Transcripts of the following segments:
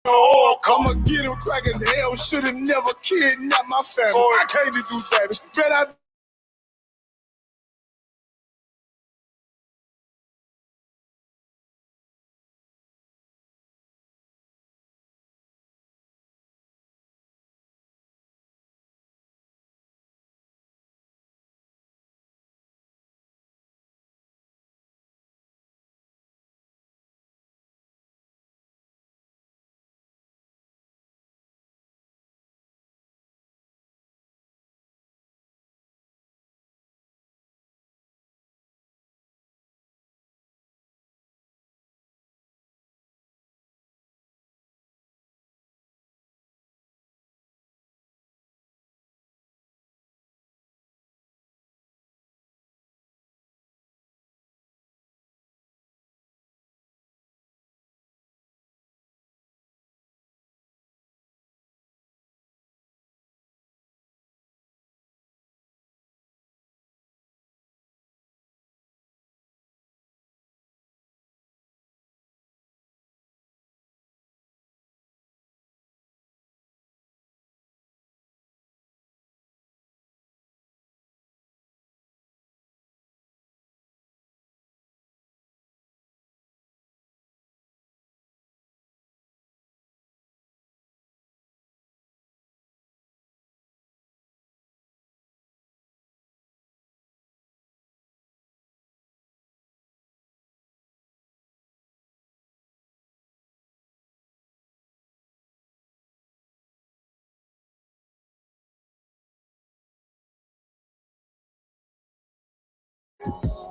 Oh, I'ma get him cracking hell. Should've never kidnapped my family. I can't do that. Bet I.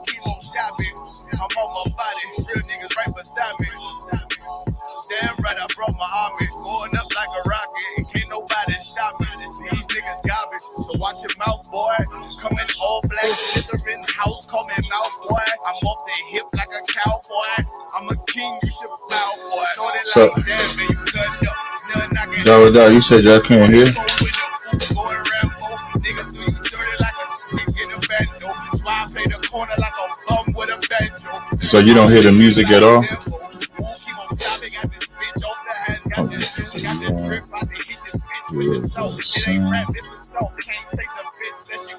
Kilo shopping, I'm on my body. Real niggas right beside me. Damn right, I brought my army. Going up like a rocket. Can't nobody stop me. These niggas garbage. So watch your mouth, boy. Coming all black, slithering house, call me mouth, boy. I'm off the hip like a cowboy. I'm a king, you should bow, boy. So, like that, man, you cut up. Dog, you said y'all can't hear? Niggas do you dirty like a stick in a bando. So I play the corner like a bum with a banjo. So you don't hear the music at all?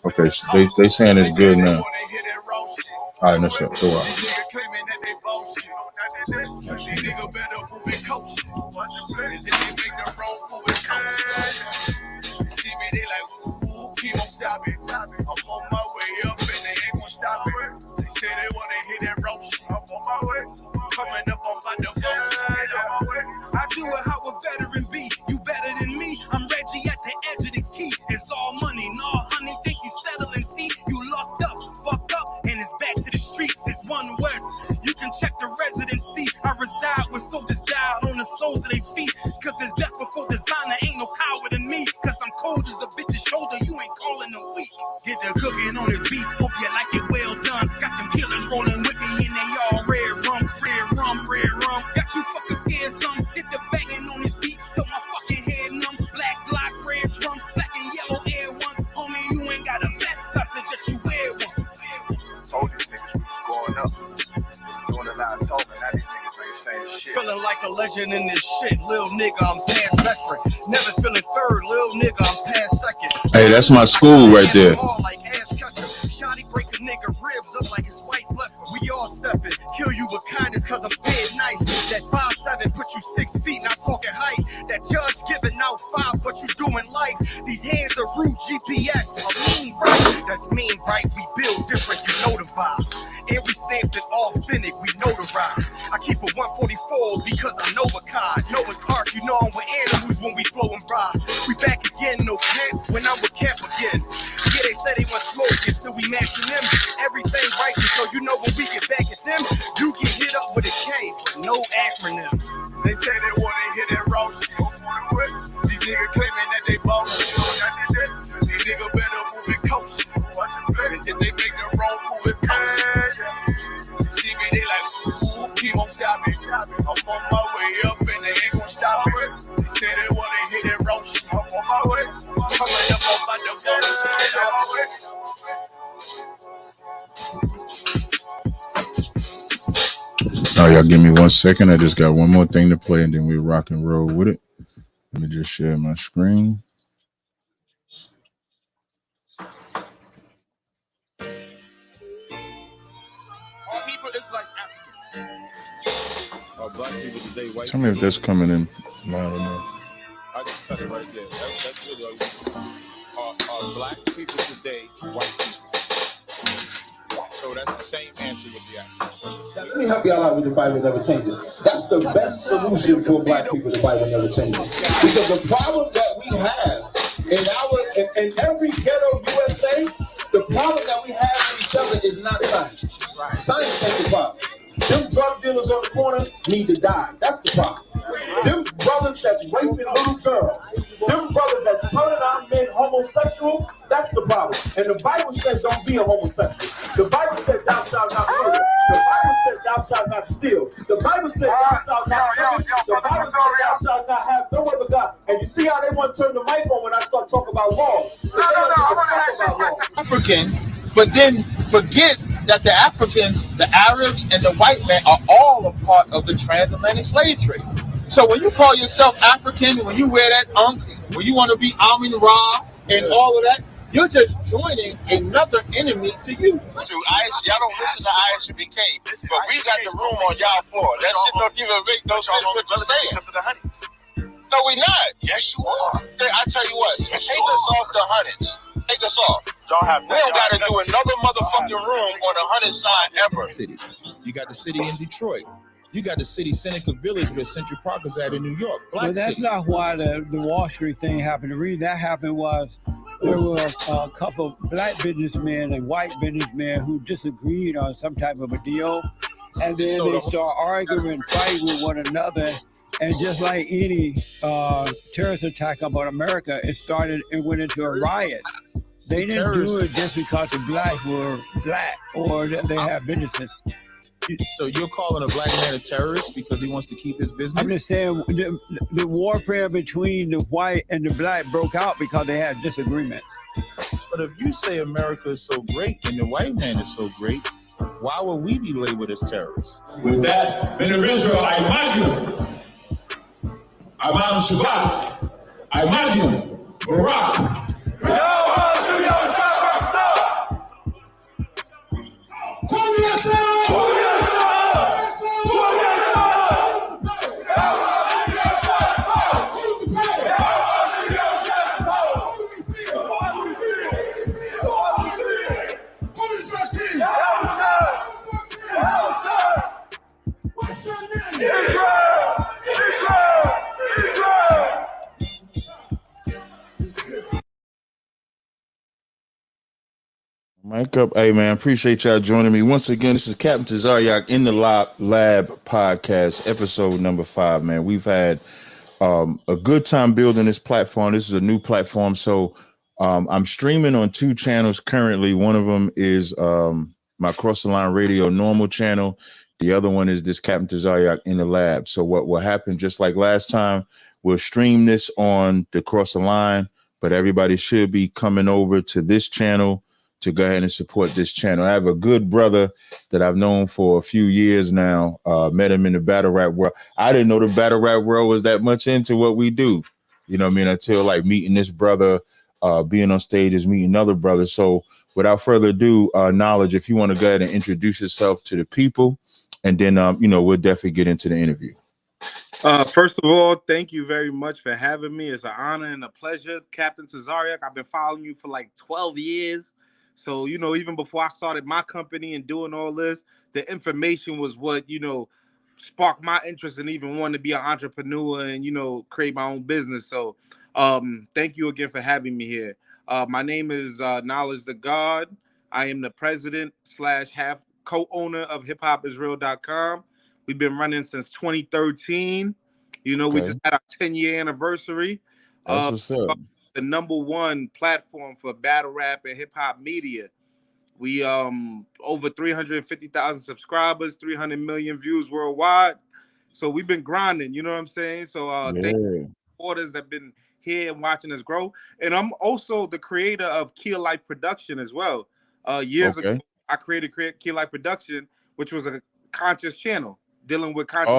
Okay, they saying it's good now. All right, let's go. I'm on my way up and they ain't gonna stop it. They say they wanna hit that rope shit. I'm on my way. Coming up on my boat. I do it how a veteran be. You better than me. I'm Reggie at the edge of the key. It's all money. No, honey, think you settling. See, you locked up, fucked up, and it's back to the streets. It's one west. You can check the residency. I reside when soldiers died on the soles of their feet. Cause there's death before designer. Ain't no coward in me. Cause I'm cold as a bitch's shoulder. You ain't calling a week. Get the cooking on his beat. Hope you like it well done. Got them killers rolling with me and they all red rum, red rum, red rum. Got you fucking scared some. Get the banging on his beat till my fucking head numb. Black block, red drum, black and yellow air ones. Homie, you ain't got a vest. I suggest you wear one. Told these niggas we was going up. Doing a lot of talking. Now these niggas ain't saying shit. Feeling like a legend in this shit. Lil nigga, I'm past veteran. Never feeling third. Lil nigga, I'm past second. Hey, that's my school right there. Shotty break a nigga ribs up like his white blood. We all stepping, kill you with kindness cause I'm dead nice. That 5'7" put you 6 feet, not talking height. That judge giving out 5, but you doing life. These hands are rude GPS, a mean right. That's mean right, we build different, you know the vibe. And we sampled authentic, we know the ride. I keep a 144 because I know a kind. Noah's Ark, you know I'm with animals when we flowing by. We back again, no cap, when I'm with Cap again. Yeah, they say they want smoking, so we matching them. Everything righteous, so you know when we get back at them, you get hit up with a K, but no acronym. They say they wanna hit that raw shit. These niggas claiming that they boss shit. These niggas better move it coach. If they make the wrong move it coach. See me, they like, ooh, keep on shopping. I'm on my way up and they ain't gonna stop it. They say they wanna hit that raw shit. I'm on my way. Coming up on my divorce. All right, y'all give me 1 second. I just got one more thing to play and then we rock and roll with it. Let me just share my screen. All Hebrew Israelites Africans. Black people today, white Tell me if that's coming in loud enough. I just cut it right there. That's really all you need. Black people today, white people. So that's the same answer with the African. Let me help y'all out with the Bible never changes. That's the best solution for black people. The Bible never changes. Because the problem that we have in every ghetto USA, the problem that we have with each other is not science. Right. Science ain't the problem. Them drug dealers on the corner need to die. That's the problem. Them brothers that's raping little girls, them brothers that's turning our men homosexual, that's the problem. And the Bible says don't be a homosexual. The Bible said thou shalt not murder. The Bible said thou shalt not steal. The Bible said thou shalt not covet. The Bible said thou shalt not have no other God. And you see how they want to turn the mic on when I start talking about laws. African, but then forget that the Africans, the Arabs, and the white man are all a part of the transatlantic slave trade. So when you call yourself African, when you wear that when you want to be Amin Ra and all of that, you're just joining another enemy to you. Y'all don't listen to ISUBK, but we got the room on y'all floor. That shit don't even make no sense what you're saying. Because of the honeys. No, we not. Yes, you are. I tell you what, take us off the hundreds. Take us off. We don't got to do another motherfucking room on the 100 side ever. City. You got the city in Detroit. You got the city Seneca Village where Central Park is at in New York. But that's city. not why the Wall Street thing happened. The reason that happened was there were a couple black businessmen and white businessmen who disagreed on some type of a deal. And then they start arguing and fighting with one another. And just like any terrorist attack about America, it went into a riot. They didn't do it just because the blacks were black or that they have businesses. So you're calling a black man a terrorist because he wants to keep his business? I'm just saying the warfare between the white and the black broke out because they had disagreements. But if you say America is so great and the white man is so great, why would we be labeled as terrorists? With that individual, I imagine Aman Shabbat, I imagine Barack. Mic up. Hey, man, appreciate y'all joining me. Once again, this is Captain Tazaryach in the Lab podcast, episode number 5, man. We've had a good time building this platform. This is a new platform. So I'm streaming on 2 channels currently. One of them is my Cross the Line Radio normal channel. The other one is this Captain Tazaryach in the Lab. So what will happen, just like last time, we'll stream this on the Cross the Line, but everybody should be coming over to this channel to go ahead and support this channel. I have a good brother that I've known for a few years now. Met him in the battle rap world. I didn't know the battle rap world was that much into what we do. You know what I mean? Until like meeting this brother, being on stages, meeting other brothers. So without further ado, Knowledge, if you want to go ahead and introduce yourself to the people, and then, we'll definitely get into the interview. First of all, thank you very much for having me. It's an honor and a pleasure. Captain Tazaryach, I've been following you for like 12 years. So, even before I started my company and doing all this, the information was what, sparked my interest in even wanting to be an entrepreneur and, create my own business. So thank you again for having me here. My name is Knowledge the God. I am the president / half co-owner of hiphopisrael.com. We've been running since 2013. We just had our 10-year anniversary. That's what's up. The #1 platform for battle rap and hip hop media. We over 350,000 subscribers, 300 million views worldwide. So we've been grinding, you know what I'm saying? So thank you supporters that have been here and watching us grow. And I'm also the creator of Key Life Production as well. Years ago, I created Key Life Production, which was a conscious channel dealing with consciousness.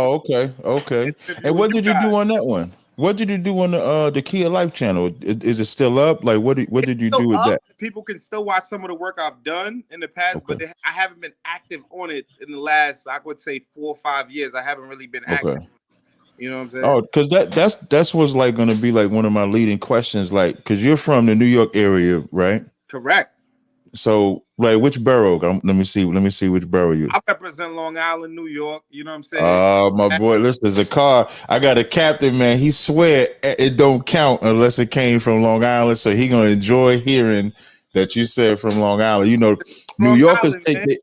Oh, okay. Interview And with what you did you guys. do on that one? What did you do on the Key of Life channel? Is it still up? Like, what did you Still do with up. that? People can still watch some of the work I've done in the past, but Okay. I haven't been active on it in the last, I would say, 4 or 5 years. I haven't really been active. Okay. You know what I'm saying? Oh, because that's what's like going to be like one of my leading questions. Like, because you're from the New York area, right? Correct. So, like, which borough? Let me see which borough you. I represent Long Island, New York. You know what I'm saying? My boy, listen, there's a car. I got a captain, man. He swear it don't count unless it came from Long Island. So he gonna enjoy hearing that you said from Long Island. You know, New Long Yorkers Island, take man.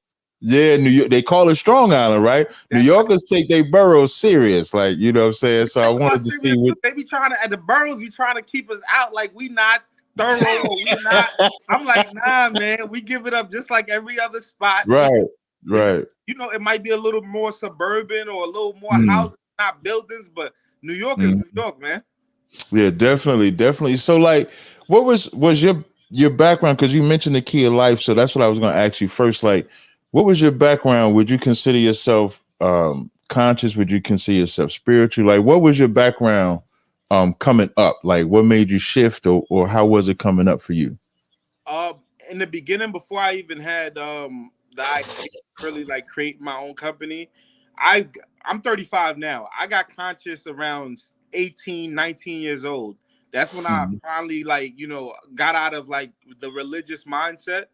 New York. They call it Strong Island, right? New Yorkers take their boroughs serious, like you know what I'm saying. So I wanted to see what They be trying to at the boroughs. You trying to keep us out like we not thorough or we not. I'm like, nah, man. We give it up just like every other spot. right. You know, it might be a little more suburban or a little more Mm. houses, not buildings, but New York is New York, man. Yeah, definitely. So, like, what was your background? Because you mentioned the Key of Life, so that's what I was going to ask you first. Like, what was your background? Would you consider yourself conscious? Would you consider yourself spiritual? Like, what was your background coming up? Like, what made you shift, or how was it coming up for you? In the beginning, before I even had the idea to really like create my own company, I'm 35 now. I got conscious around 18, 19 years old. That's when I finally like, you know, got out of like the religious mindset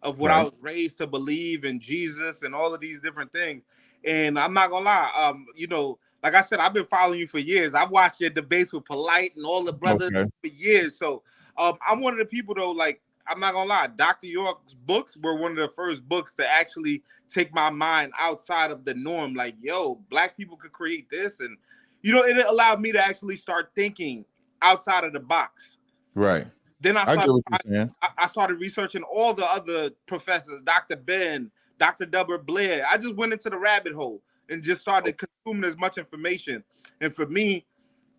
of what I was raised to believe in Jesus and all of these different things. And I'm not gonna lie, you know, like I said, I've been following you for years. I've watched your debates with Polite and all the brothers for years. So I'm one of the people though, like, I'm not gonna lie, Dr. York's books were one of the first books to actually take my mind outside of the norm. Like, yo, black people could create this, and you know, it allowed me to actually start thinking outside of the box. Right. Then I get what you're saying. started researching all the other professors, Dr. Ben, Dr. Delbert Blair. I just went into the rabbit hole and just started consuming as much information. And for me,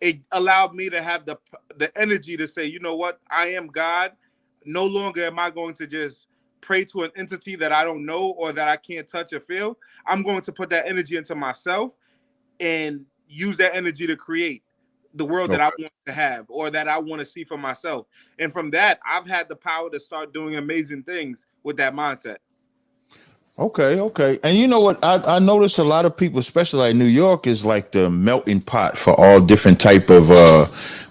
it allowed me to have the energy to say, you know what, I am God. No longer am I going to just pray to an entity that I don't know or that I can't touch or feel. I'm going to put that energy into myself and use that energy to create the world that I want to have or that I want to see for myself. And from that, I've had the power to start doing amazing things with that mindset. Okay. And you know what? I noticed a lot of people, especially like New York, is like the melting pot for all different type of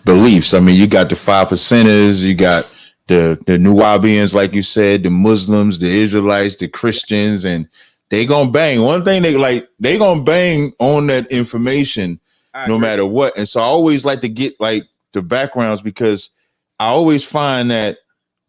beliefs. I mean, you got the 5%ers, you got the Nuwabians, like you said, the Muslims, the Israelites, the Christians, and they gonna bang. One thing they gonna bang on that information no matter what. And so I always like to get like the backgrounds because I always find that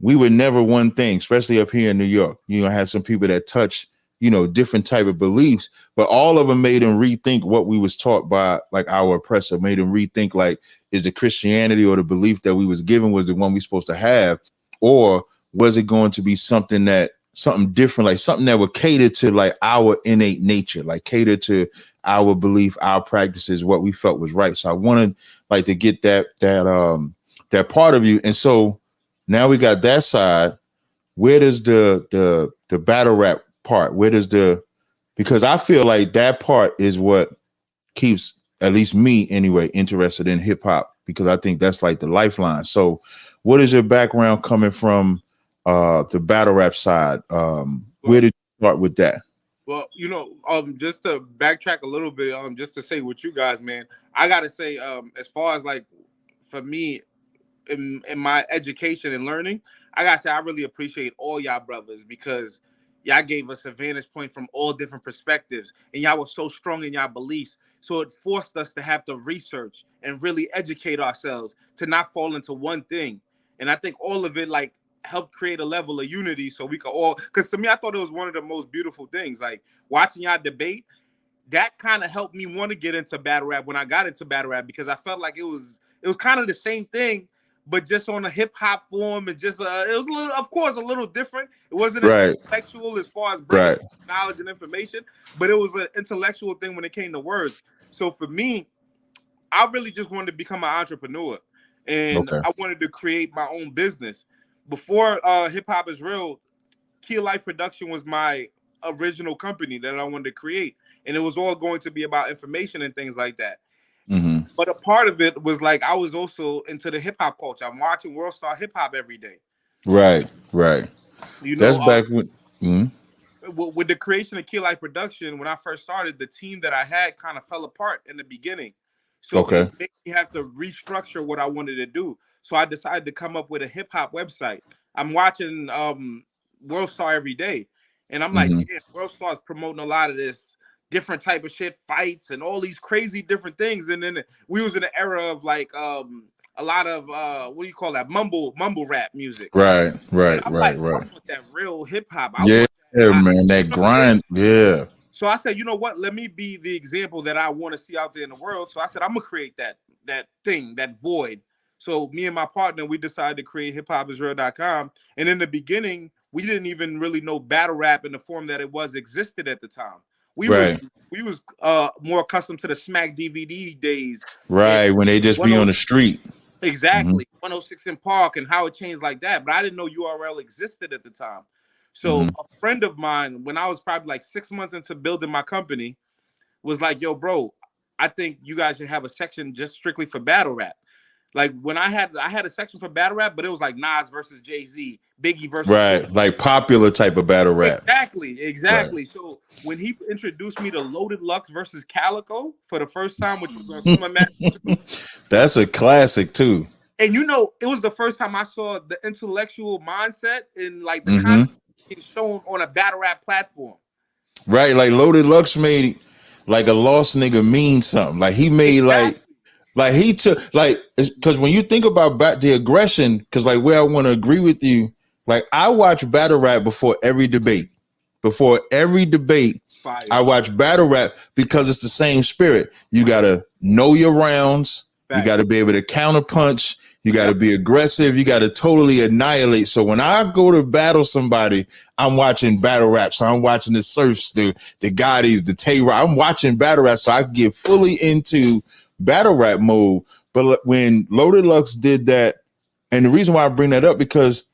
we were never one thing, especially up here in New York. You know, I had some people that touch, you know, different type of beliefs, but all of them made them rethink what we was taught by like our oppressor, made them rethink like, is the Christianity or the belief that we was given was the one we supposed to have, or was it going to be something different, like something that would cater to like our innate nature, like cater to our belief, our practices, what we felt was right. So I wanted like to get that part of you. And so now we got that side. Where does the battle rap part? Because I feel like that part is what keeps at least me anyway interested in hip hop, because I think that's like the lifeline. So what is your background coming from the battle rap side? Where did you start with that? Well, you know, just to backtrack a little bit, just to say with you guys, man, I gotta say, as far as like for me in my education and learning, I gotta say I really appreciate all y'all brothers because y'all gave us a vantage point from all different perspectives, and y'all were so strong in y'all beliefs. So it forced us to have to research and really educate ourselves to not fall into one thing. And I think all of it like helped create a level of unity so we could all, because to me, I thought it was one of the most beautiful things. Like watching y'all debate, that kind of helped me want to get into battle rap when I got into battle rap, because I felt like it was kind of the same thing, but just on a hip hop form, and just it was a little, of course, a little different. It wasn't as intellectual as far as bringing knowledge and information, but it was an intellectual thing when it came to words. So for me, I really just wanted to become an entrepreneur, and I wanted to create my own business. Before Hip Hop Is Real, Key Life Production was my original company that I wanted to create, and it was all going to be about information and things like that. Mm-hmm. But a part of it was like I was also into the hip hop culture. I'm watching World Star Hip Hop every day. Right. You That's know, back when. Mhm. with the creation of Key Life Production, when I first started, the team that I had kind of fell apart in the beginning. So Okay. it made me have to restructure what I wanted to do. So I decided to come up with a hip hop website. I'm watching World Star every day, and I'm like, Mm-hmm. yeah, World Star is promoting a lot of this different type of shit, fights and all these crazy different things. And then we was in an era of like a lot of what do you call that, mumble rap music. Right. And I'm like, I want that real hip hop. I Yeah, want that. man, that grind. Yeah. So I said, you know what? Let me be the example that I want to see out there in the world. So I said, I'm gonna create that thing, that void. So me and my partner, we decided to create hiphopisreal.com. And in the beginning, we didn't even really know battle rap in the form that it was existed at the time. We was more accustomed to the Smack DVD days. Right, when they just be on the street. Exactly. 106 in Park and how it changed like that. But I didn't know URL existed at the time. So a friend of mine, when I was probably like 6 months into building my company, was like, yo, bro, I think you guys should have a section just strictly for battle rap. Like when I had a section for battle rap, but it was like Nas versus Jay-Z, Biggie versus Right, like popular type of battle rap. Exactly. Right. So when he introduced me to Loaded Lux versus Calico for the first time, which was on Summer Match, that's a classic too. And you know, it was the first time I saw the intellectual mindset in like the content being shown on a battle rap platform. Right, like Loaded Lux made like a lost nigga mean something. Like he made like he took like, because when you think about the aggression, because like where I want to agree with you, like I watch battle rap before every debate. Fire. I watch battle rap because it's the same spirit. You gotta know your rounds. You got to be able to counter punch. You got to be aggressive. You got to totally annihilate. So when I go to battle somebody, I'm watching battle rap. So I'm watching the Surfs, the Gottis, the Tay-Rock. I'm watching battle rap so I can get fully into battle rap mode. But when Loaded Lux did that, and the reason why I bring that up, because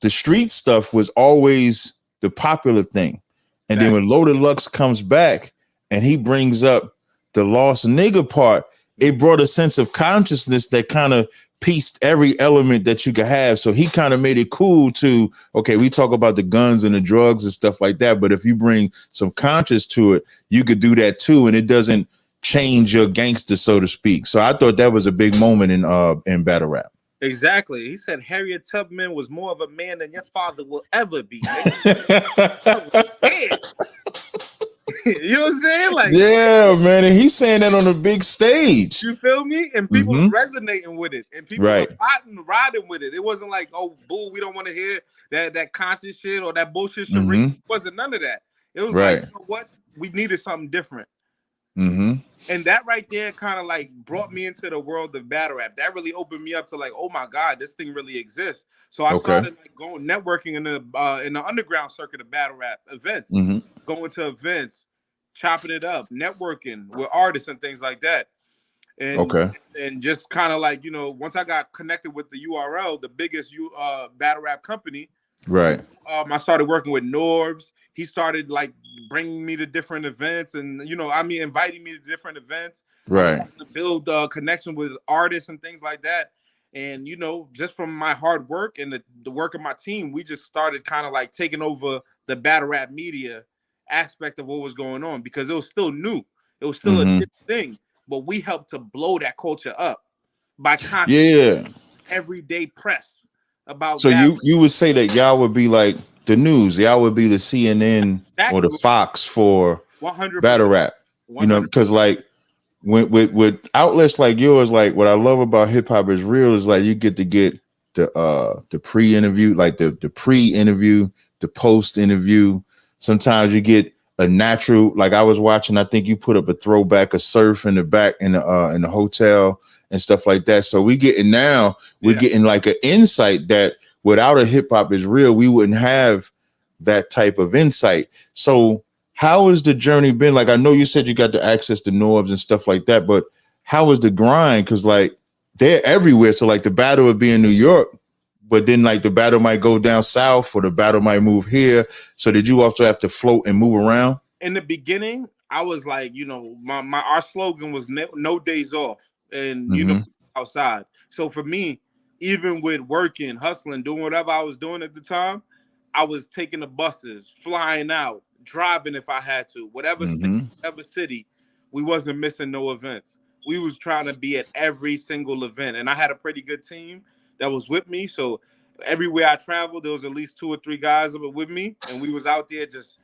the street stuff was always the popular thing. And then when Loaded Lux comes back and he brings up the lost nigga part, it brought a sense of consciousness that kind of pieced every element that you could have. So he kind of made it cool to, okay, we talk about the guns and the drugs and stuff like that, but if you bring some conscious to it, you could do that too, and it doesn't change your gangster, so to speak. So I thought that was a big moment in battle rap. Exactly. He said Harriet Tubman was more of a man than your father will ever be. You know what I'm saying? Like, yeah, man. And he's saying that on a big stage. You feel me? And people were resonating with it, and people were riding with it. It wasn't like, oh, boo, we don't want to hear that conscious shit or that bullshit shit. It wasn't none of that. It was like, you know what? We needed something different. And that right there kind of like brought me into the world of battle rap. That really opened me up to like, oh my God, this thing really exists. So I started like going networking in the underground circuit of battle rap events, going to events, chopping it up, networking with artists and things like that. And and just kind of like, you know, once I got connected with the URL, the biggest battle rap company, I started working with Norbs. He started like bringing me to different events, and you know, I mean, inviting me to different events, to build connection with artists and things like that. And you know, just from my hard work and the work of my team, we just started kind of like taking over the battle rap media aspect of what was going on, because it was still new, it was still a new thing, but we helped to blow that culture up by constant everyday press about. So you would say that y'all would be like the news, y'all would be the CNN or the Fox for 100% battle rap, 100%. You know, because like with outlets like yours, like what I love about Hip Hop Is Real is like you get to get the pre-interview, like the pre-interview, the post-interview. Sometimes you get a natural, like I was watching, I think you put up a throwback of Surf in the back in the hotel and stuff like that. So we're getting like an insight that without a Hip Hop Is Real, we wouldn't have that type of insight. So how has the journey been? Like, I know you said you got to access the Norbs and stuff like that, but how was the grind? Because like they're everywhere. So like the battle would be in New York, but then like the battle might go down south or the battle might move here. So did you also have to float and move around? In the beginning, I was like, our slogan was no days off, and outside. So for me, even with working, hustling, doing whatever I was doing at the time, I was taking the buses, flying out, driving if I had to, whatever state, whatever city. We wasn't missing no events. We was trying to be at every single event, and I had a pretty good team that was with me. So everywhere I traveled, there was at least 2 or 3 guys with me, and we was out there just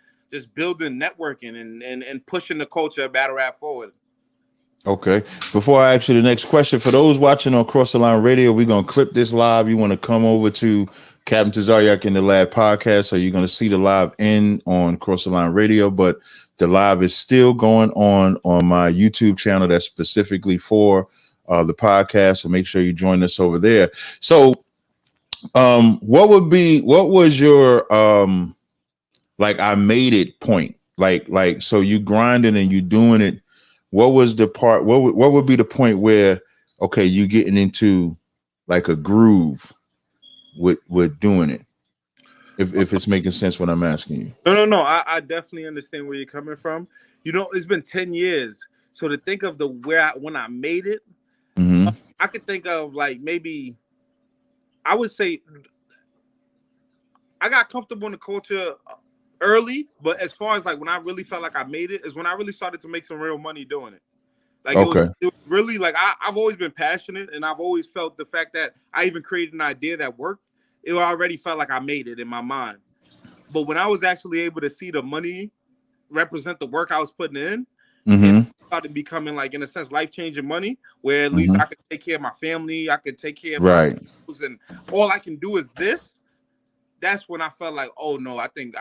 building, networking, and pushing the culture of battle rap forward. Okay. Before I ask you the next question, for those watching on Cross the Line Radio, we're going to clip this live. You want to come over to Captain Tazaryach in the Lab podcast, so you're going to see the live on Cross the Line Radio, but the live is still going on my YouTube channel that's specifically for the podcast, so make sure you join us over there. So what was your like I made it point? Like so you grinding and you doing it. What was the part? What would be the point where, okay, you getting into like a groove with doing it? If it's making sense what I'm asking you. No. I definitely understand where you're coming from. It's been 10 years. So to think of when I made it, I could think of like maybe I would say I got comfortable in the culture early, but as far as like when I really felt like I made it is when I really started to make some real money doing it. Like it was really like I've always been passionate, and I've always felt the fact that I even created an idea that worked. It already felt like I made it in my mind. But when I was actually able to see the money represent the work I was putting in, it started becoming like, in a sense, life-changing money, where at least I could take care of my family, I could take care of my bills, and all I can do is this. That's when I felt like, oh no, I think,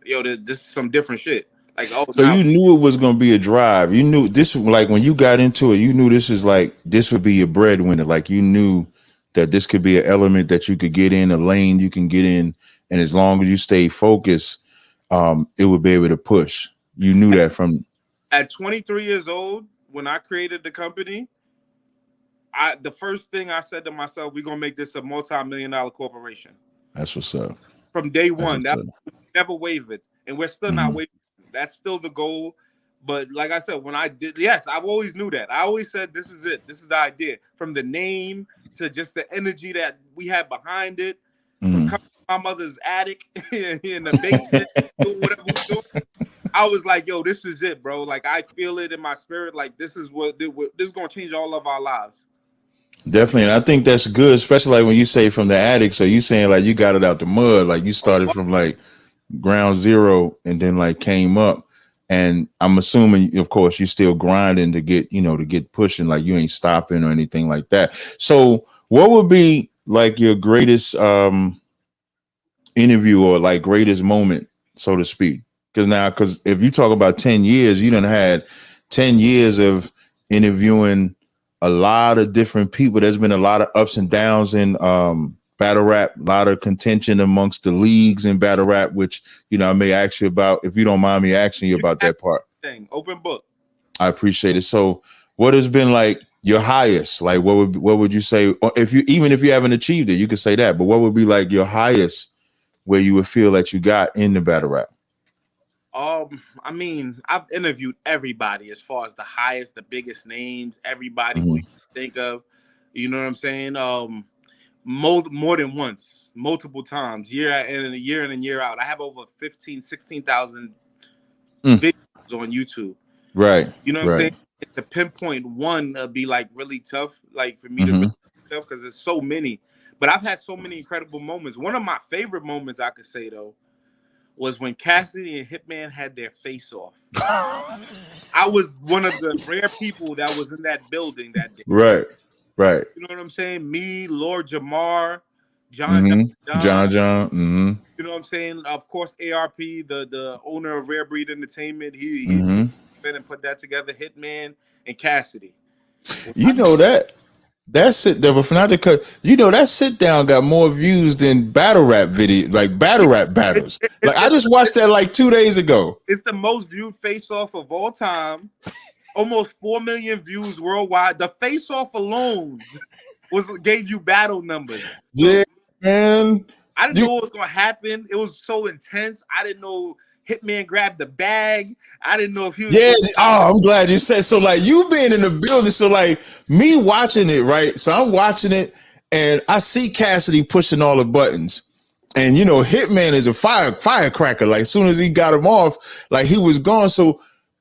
this is some different shit. Like, oh, so you knew it was gonna be a drive. You knew this, like when you got into it, you knew this would be your breadwinner. Like you knew that this could be an element that you could get in, a lane you can get in, and as long as you stay focused, it would be able to push. You knew that from at 23 years old when I created the company. The first thing I said to myself, we're gonna make this a multi-million-dollar corporation. That's what's up. From day one, that never wavered, and we're still not wavering. That's still the goal. But like I said, when I did, yes, I've always knew that. I always said, this is it. This is the idea. From the name to just the energy that we had behind it, from coming to my mother's attic in the basement, doing whatever we're doing. I was like, yo, this is it, bro. Like I feel it in my spirit. Like this is gonna change all of our lives. Definitely, and I think that's good, especially like when you say from the attic. So you saying like you got it out the mud, like you started from like ground zero and then like came up. And I'm assuming, of course, you're still grinding to get pushing, like you ain't stopping or anything like that. So what would be like your greatest interview or like greatest moment, so to speak? Because if you talk about 10 years, you done had 10 years of interviewing a lot of different people. There's been a lot of ups and downs in battle rap, a lot of contention amongst the leagues in battle rap, which, I may ask you about, if you don't mind me asking you about that part. Open book. I appreciate it. So what has been like your highest? Like what would you say, or even if you haven't achieved it, you could say that, but what would be like your highest where you would feel that you got in the battle rap? I mean, I've interviewed everybody as far as the highest, the biggest names, everybody who you think of. You know what I'm saying? More than once, multiple times, year in and year out. I have over 16,000 videos on YouTube. Right. You know what I'm saying? To pinpoint one would be like really tough, like for me to really tough because there's so many. But I've had so many incredible moments. One of my favorite moments I could say though was when Cassidy and Hitman had their face off. I was one of the rare people that was in that building that day. Right. You know what I'm saying? Me, Lord Jamar, John. You know what I'm saying? Of course, ARP, the owner of Rare Breed Entertainment, he went and put that together. Hitman and Cassidy. You know that sit there, but not to cut. That sit down got more views than battle rap video, like battle rap battles. Like I just watched that like 2 days ago. It's the most viewed face off of all time. Almost 4 million views worldwide. The face off alone gave you battle numbers. Yeah, I didn't know what was gonna happen. It was so intense. I didn't know Hitman grabbed the bag. I didn't know if he was. Yeah. Oh, I'm glad you said so. Like you being in the building, so like me watching it, right? So I'm watching it, and I see Cassidy pushing all the buttons, and you know, Hitman is a firecracker. Like as soon as he got him off, like he was gone. So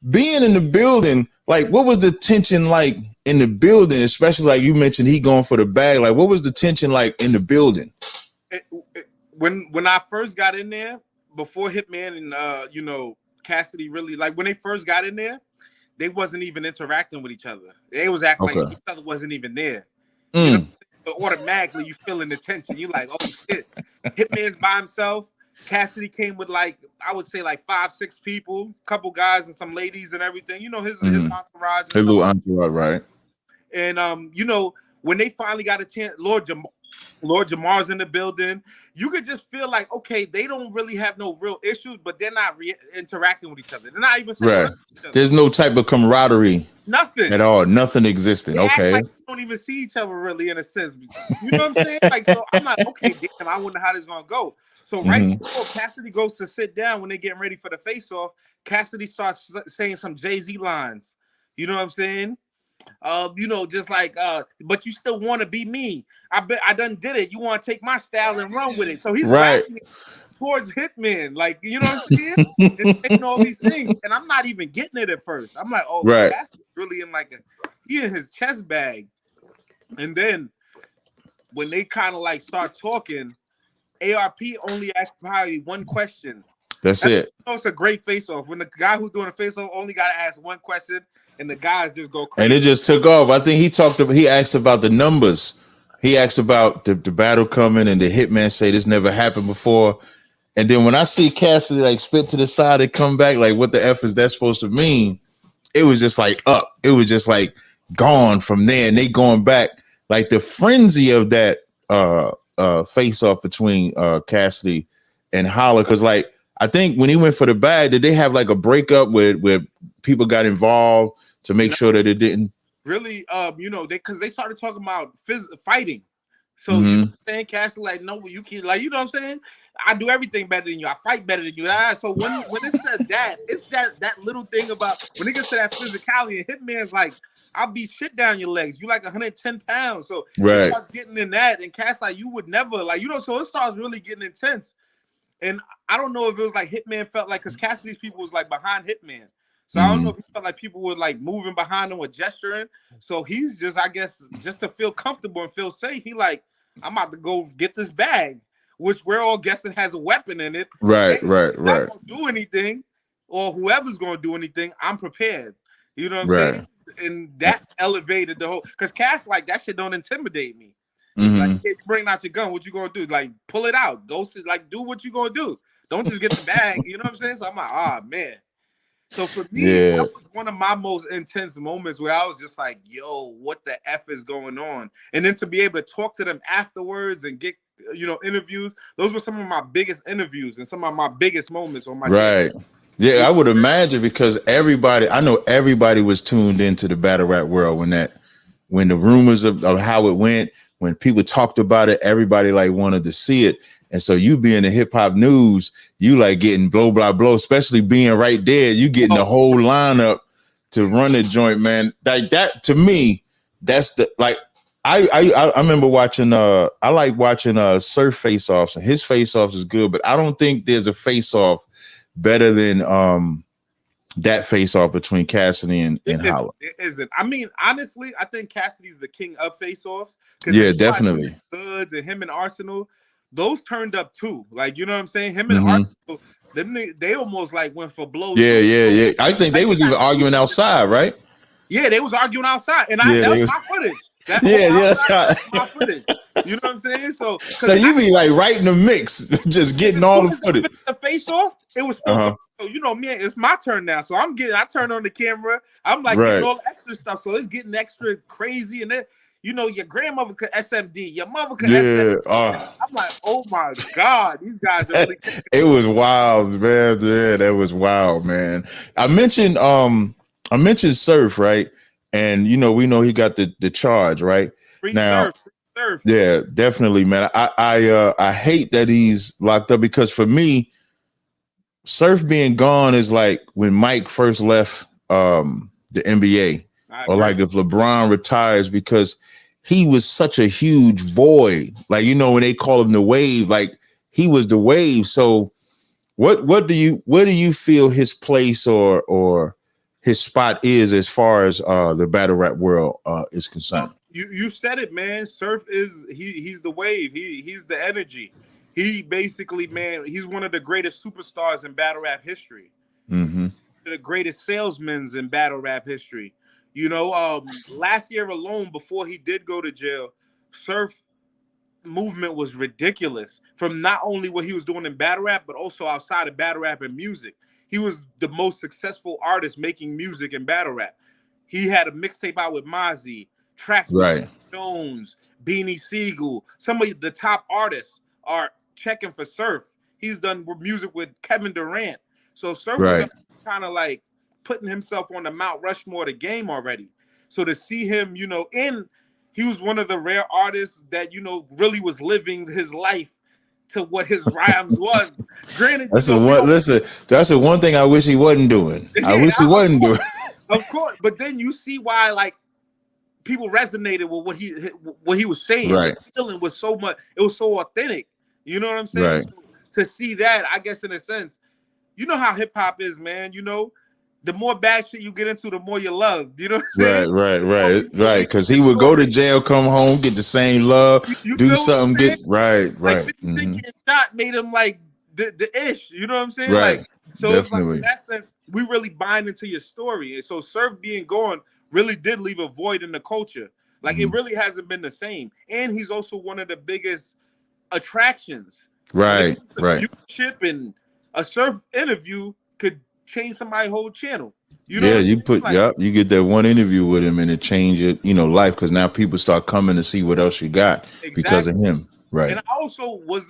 being in the building, like what was the tension like in the building? Especially like you mentioned, he going for the bag. Like what was the tension like in the building? When I first got in there, before Hitman and you know, Cassidy really, like when they first got in there, they wasn't even interacting with each other. They was acting like each other wasn't even there. You know, but automatically you feeling the tension. You like, oh shit, Hitman's by himself. Cassidy came with like, I would say like 5-6 people, couple guys and some ladies and everything. You know, his entourage. His little entourage, right? And you know, when they finally got a chance, Lord Jamar's in the building. You could just feel like, okay, they don't really have no real issues, but they're not interacting with each other. They're not even saying There's no type of camaraderie, nothing at all, nothing existing. they Okay, like they don't even see each other really in a sense. You know what I'm saying? Like, so I'm like, okay, damn, I wonder how this is gonna go. So right before Cassidy goes to sit down, when they're getting ready for the face-off, Cassidy starts saying some Jay-Z lines. You know what I'm saying? You know, just like, but you still want to be me. I bet I done did it. You want to take my style and run with it. So he's rapping towards Hitman, like, you know what I'm saying? And saying all these things, and I'm not even getting it at first. I'm like, oh, that's really in like he in his chest bag. And then when they kind of like start talking, ARP only asked probably one question. That's it. You know, it's a great face-off. When the guy who's doing a face-off only got to ask one question, and the guys just go crazy. And it just took off. I think he asked about the numbers. He asked about the battle coming, and the Hitman say this never happened before. And then when I see Cassidy like spit to the side and come back, like what the F is that supposed to mean? It was just like up. It was just like gone from there. And they going back. Like the frenzy of that face off between Cassidy and Holla. Cause like I think when he went for the bag, did they have like a breakup where people got involved to make sure that it didn't really you know, because they started talking about fighting. So you know what I'm saying, Cassidy, like, no, you can't, like, you know what I'm saying? I do everything better than you. I fight better than you. So when it said that, it's that little thing about when it gets to that physicality, and Hitman's like, I'll beat shit down your legs. You like 110 pounds. So it starts getting in that, and Cass like, you would never, like, you know, so it starts really getting intense. And I don't know if it was like Hitman felt like, because Cassidy's people was like behind Hitman. So I don't know if he felt like people were like moving behind him or gesturing. So he's just, I guess, just to feel comfortable and feel safe, he like, I'm about to go get this bag, which we're all guessing has a weapon in it. Right. Not gonna do anything, or whoever's gonna do anything, I'm prepared. You know what I'm saying? And that elevated the whole, because Cass like, that shit don't intimidate me. Like, hey, bring out your gun, what you gonna do? Like, pull it out, go sit, like, do what you gonna do. Don't just get the bag. You know what I'm saying? So I'm like, ah, man. So for me, that was one of my most intense moments where I was just like, yo, what the F is going on? And then to be able to talk to them afterwards and get, you know, interviews, those were some of my biggest interviews and some of my biggest moments on my channel. Yeah, I would imagine, because I know everybody was tuned into the battle rap world when the rumors of how it went, when people talked about it, everybody like wanted to see it. And so you being in hip hop news, you like getting blow, blah, blow, especially being right there. You getting the whole lineup to run the joint, man. Like that, to me, that's the, like, I remember watching, I like watching Surf face-offs, and his face-offs is good, but I don't think there's a face-off better than that face-off between Cassidy and Holla. It isn't. I mean, honestly, I think Cassidy's the king of face-offs. Yeah, definitely. Goods and him and Arsenal, those turned up too. Like, you know what I'm saying? Him and Arsenal, they almost like went for blows. Yeah. I think they was even arguing outside, right? Yeah, they was arguing outside, and that was my footage. That's my footage. You know what I'm saying? So you be like right in the mix, just getting all the footage. The face-off, it was still so, you know, me, it's my turn now. So I turn on the camera. I'm like getting all the extra stuff. So it's getting extra crazy. And then, you know, your grandmother could SMD, your mother could SMD. I'm like, oh my God, these guys are really it was wild, man. Yeah, that was wild, man. I mentioned Surf, right? And you know, we know he got the charge, right? Free now. Surf. Surf. Yeah, definitely, man. I hate that he's locked up because for me, Surf being gone is like when Mike first left the NBA, or like if LeBron retires, because he was such a huge void. Like, you know, when they call him the wave, like he was the wave. So where do you feel his place or his spot is as far as the battle rap world is concerned? You said it, man. Surf is he's the wave. He's the energy. He basically, man, he's one of the greatest superstars in battle rap history. Mm-hmm. The greatest salesmen in battle rap history. You know, last year alone, before he did go to jail, Surf movement was ridiculous. From not only what he was doing in battle rap, but also outside of battle rap and music. He was the most successful artist making music in battle rap. He had a mixtape out with Mozzie, tracks with Jones, Beanie Siegel. Some of the top artists are checking for Surf. He's done music with Kevin Durant. So Surf was kind of like putting himself on the Mount Rushmore of the game already. So to see him, you know, he was one of the rare artists that, you know, really was living his life to what his rhymes was. Granted, that's the one thing I wish he wasn't doing. I wish he wasn't doing. Of course, but then you see why, like, people resonated with what he was saying. Right. The feeling was so much. It was so authentic. You know what I'm saying? Right. So, to see that, I guess in a sense, you know how hip hop is, man. You know, the more bad shit you get into, the more you love. You know what I'm saying? Right. Because he would go to jail, come home, get the same love, do something, get right. Like 50 Cent getting shot made him like the ish. You know what I'm saying? Right. Like, so it's like in that sense, we really bind into your story. And so Surf being gone really did leave a void in the culture. Like it really hasn't been the same. And he's also one of the biggest attractions. Right. Viewership and a Surf interview could change somebody's whole channel. You know, you get that one interview with him and it changed it, you know, life, because now people start coming to see what else you got because of him. Right. And I also was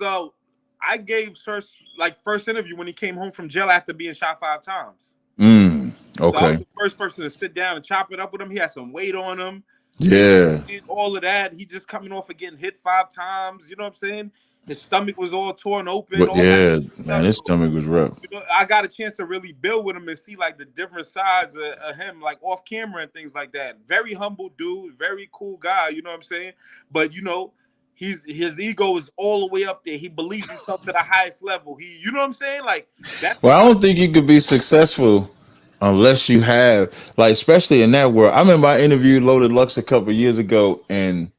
I gave Surf like first interview when he came home from jail after being shot 5 times. Okay. So I was the first person to sit down and chop it up with him. He had some weight on him. Yeah. All of that. He just coming off of getting hit 5 times. You know what I'm saying? His stomach was all torn open. Man, his stomach was rough. You know, I got a chance to really build with him and see like the different sides of him, like off camera and things like that. Very humble dude, very cool guy. You know what I'm saying? But you know, his ego is all the way up there. He believes himself to the highest level. You know what I'm saying? Like that. Well, I don't think you could be successful unless you have, like, especially in that world. I remember I interviewed Loaded Lux a couple of years ago, and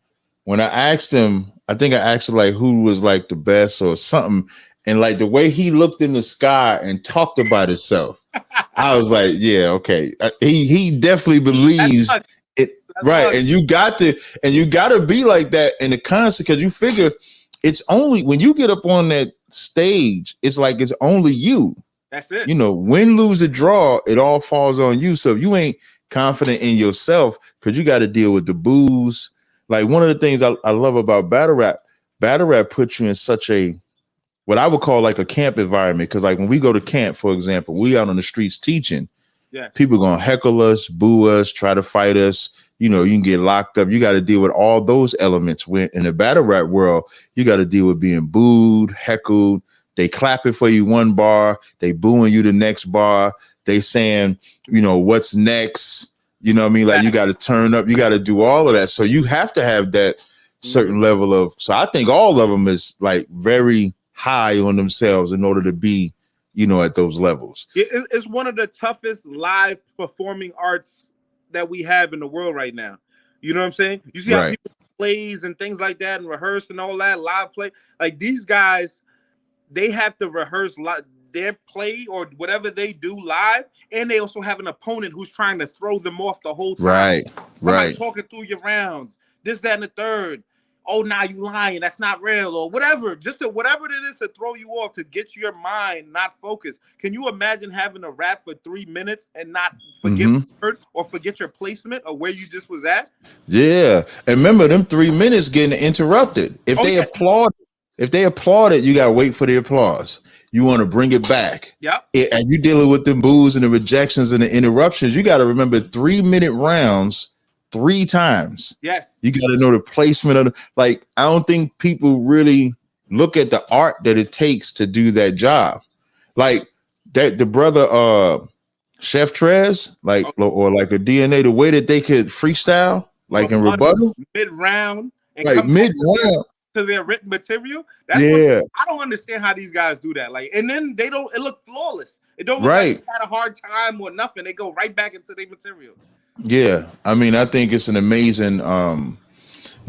when I asked him, I think I asked him like who was like the best or something, and like the way he looked in the sky and talked about himself, I was like, yeah, okay. He definitely believes it, right? And you got to be like that in the concert, because you figure it's only when you get up on that stage, it's like it's only you. That's it. You know, win, lose, or draw, it all falls on you. So if you ain't confident in yourself, because you got to deal with the boos. Like one of the things I love about battle rap puts you in such a, what I would call like a camp environment. Because like when we go to camp, for example, we out on the streets teaching, people going to heckle us, boo us, try to fight us. You know, you can get locked up. You got to deal with all those elements. When in the battle rap world, you got to deal with being booed, heckled. They clapping for you one bar, they booing you the next bar. They saying, you know, what's next? You know what I mean? Like you got to turn up, you got to do all of that. So you have to have that certain level of, so I think all of them is like very high on themselves in order to be, you know, at those levels. It's one of the toughest live performing arts that we have in the world right now. You know what I'm saying? You see how people plays and things like that and rehearse and all that, live play. Like these guys, they have to rehearse their play or whatever they do live, and they also have an opponent who's trying to throw them off the whole time. Right. Talking through your rounds, this, that, and the third. Oh, now you lying. That's not real, or whatever. Whatever it is to throw you off, to get your mind not focused. Can you imagine having a rap for 3 minutes and not forget the word or forget your placement or where you just was at? Yeah, and remember them 3 minutes getting interrupted. If they applaud it, you gotta wait for the applause. You want to bring it back. Yep. And you dealing with the boos and the rejections and the interruptions. You got to remember 3 minute rounds 3 times. Yes. You got to know the placement of I don't think people really look at the art that it takes to do that job. Like that, the brother, Chef Trez, or like a DNA, the way that they could freestyle, like in rebuttal, mid-round, and like come mid-round to their written material. That's yeah. I don't understand how these guys do that. And then it look flawless. It don't look Right. like they had a hard time or nothing. They go right back into their material. Yeah. I mean, I think it's an amazing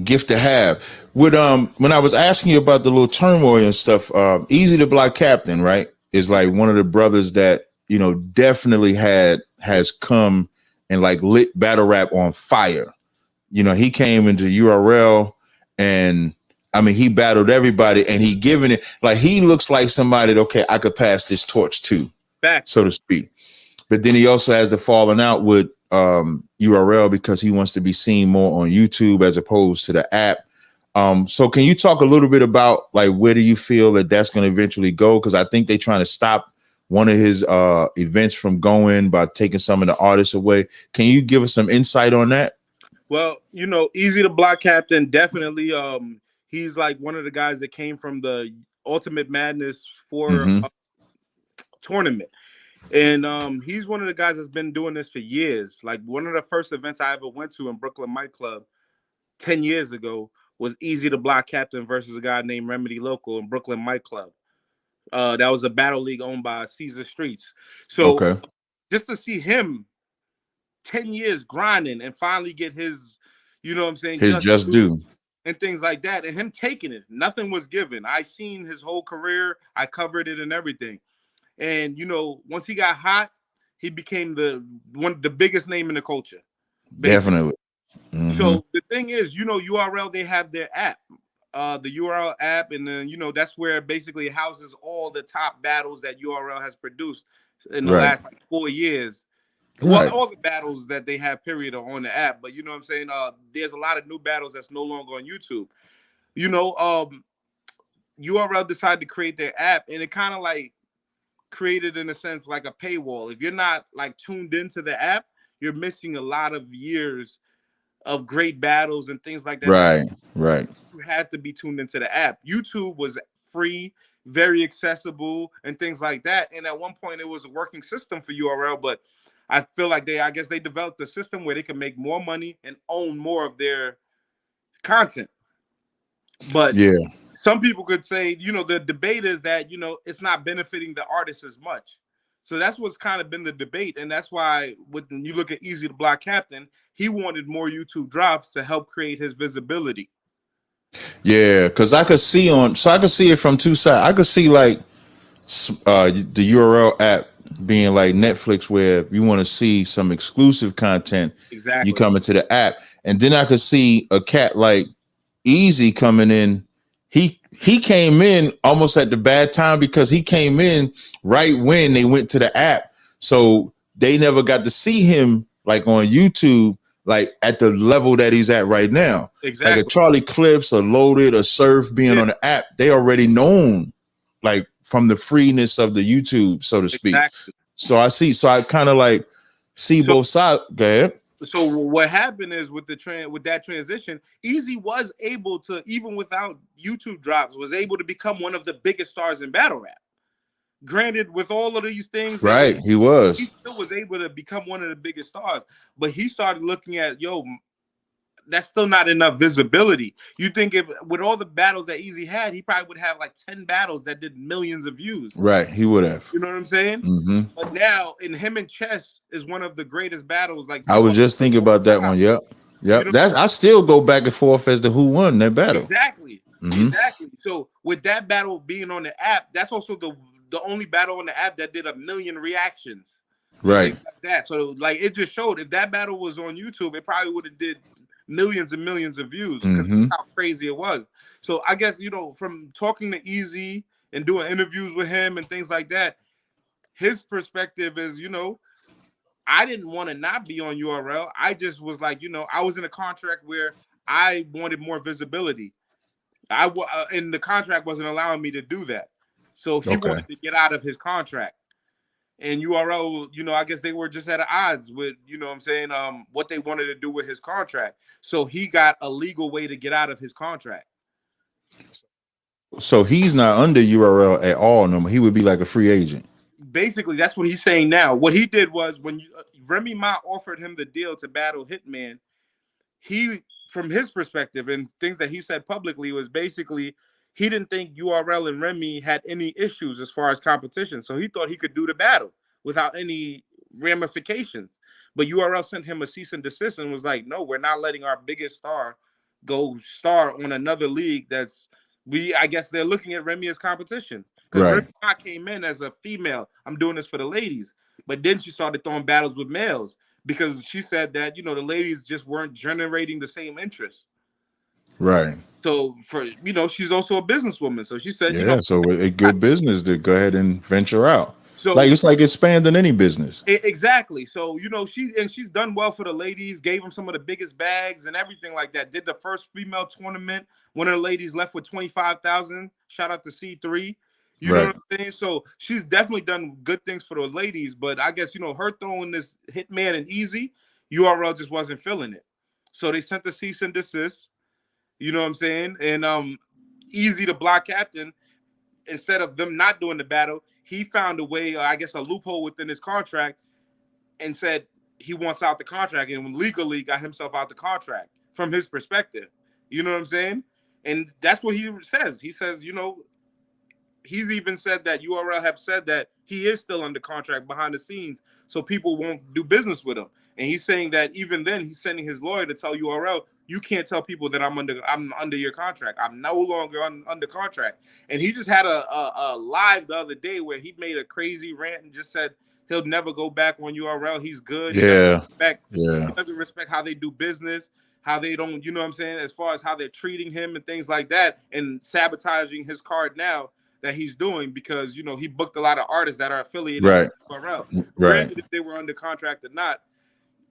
gift to have. With when I was asking you about the little turmoil and stuff, Easy to Block Captain, right, is like one of the brothers that, definitely has come and lit battle rap on fire. He came into URL and I mean, he battled everybody and he given it he looks like somebody that, okay, I could pass this torch to, so to speak. But then he also has the falling out with URL because he wants to be seen more on YouTube as opposed to the app. So can you talk a little bit about where do you feel that that's going to eventually go? Because I think they're trying to stop one of his events from going by taking some of the artists away. Can you give us some insight on that? Well, Easy to Block Captain, definitely. He's one of the guys that came from the Ultimate Madness tournament. And he's one of the guys that's been doing this for years. One of the first events I ever went to in Brooklyn Mic Club 10 years ago was Easy to Block Captain versus a guy named Remedy Local in Brooklyn Mic Club. That was a battle league owned by Caesar Streets. So just to see him 10 years grinding and finally get his, His just due and things like that, and him taking it, nothing was given. I seen his whole career. I covered it and everything. And, once he got hot, he became the biggest name in the culture. Basically. Definitely. Mm-hmm. So the thing is, URL, they have their app. The URL app, and then that's where basically it houses all the top battles that URL has produced in the last 4 years. Well, all the battles that they have, period, are on the app. But you know what I'm saying? There's a lot of new battles that's no longer on YouTube. URL decided to create their app, and it kind of created, in a sense, like a paywall. If you're not tuned into the app, you're missing a lot of years of great battles and things like that. Right. You had to be tuned into the app. YouTube was free, very accessible, and things like that. And at one point, it was a working system for URL, but I feel like they developed a system where they can make more money and own more of their content. But some people could say, the debate is that, it's not benefiting the artist as much. So that's what's kind of been the debate. And that's why when you look at Easy to Block Captain, he wanted more YouTube drops to help create his visibility. Yeah, because I could see it from two sides. I could see the URL app being like Netflix, where you want to see some exclusive content. Exactly. You come into the app, and then I could see a cat like Easy coming in. He came in almost at the bad time because he came in right when they went to the app, so they never got to see him on YouTube, at the level that he's at right now. Exactly. Like a Charlie Clips, a Loaded, a Surf being on the app, they already known from the freeness of the YouTube, so to speak. Exactly. So I kind of see both sides. Go ahead. So what happened is with that transition, Easy was able to, even without YouTube drops, was able to become one of the biggest stars in battle rap. Granted, with all of these things, he was. He still was able to become one of the biggest stars. But he started looking at, that's still not enough visibility. You think if with all the battles that Easy had, he probably would have 10 battles that did millions of views. Right, he would have. You know what I'm saying? Mm-hmm. But now, in him and Chess is one of the greatest battles. I was just thinking about that one. Yep. I still go back and forth as to who won that battle. Exactly. Mm-hmm. Exactly. So with that battle being on the app, that's also the only battle on the app that did 1 million reactions. Right. Like that. So it just showed if that battle was on YouTube, it probably would have did millions and millions of views because that's how crazy it was. So I guess, from talking to Easy and doing interviews with him and things like that, his perspective is, I didn't want to not be on URL. I just was I was in a contract where I wanted more visibility. And the contract wasn't allowing me to do that. So he wanted to get out of his contract. And URL, I guess they were just at odds with, what I'm saying, what they wanted to do with his contract. So he got a legal way to get out of his contract. So he's not under URL at all no more. He would be like a free agent. Basically, that's what he's saying now. What he did was when Remy Ma offered him the deal to battle Hitman, he, from his perspective and things that he said publicly, was basically he didn't think URL and Remy had any issues as far as competition. So he thought he could do the battle without any ramifications. But URL sent him a cease and desist and was like, no, we're not letting our biggest star go star on another league that's I guess they're looking at Remy as competition. Because Right. Remy Ma came in as a female. I'm doing this for the ladies. But then she started throwing battles with males because she said that, the ladies just weren't generating the same interest. Right. So she's also a businesswoman. So she said, so a good business to go ahead and venture out. So it's like expanding any business. Exactly. So, she's done well for the ladies, gave them some of the biggest bags and everything like that. Did the first female tournament. One of the ladies left with 25,000. Shout out to C3. You know what I'm saying? So she's definitely done good things for the ladies, but I guess, her throwing this Hitman and Easy, URL just wasn't feeling it. So they sent the cease and desist, you know what I'm saying? And Easy, the block captain, instead of them not doing the battle, he found a way, I guess a loophole within his contract, and said he wants out the contract and legally got himself out the contract from his perspective. You know what I'm saying? And that's what he says. He says, he's even said that URL have said that he is still under contract behind the scenes, so people won't do business with him. And he's saying that even then, he's sending his lawyer to tell URL, you can't tell people that I'm under your contract. I'm no longer under contract. And he just had a live the other day where he made a crazy rant and just said he'll never go back on URL. He's good. He doesn't respect how they do business, how they don't, you know what I'm saying, as far as how they're treating him and things like that, and sabotaging his card now that he's doing because, he booked a lot of artists that are affiliated with URL. Granted, if they were under contract or not.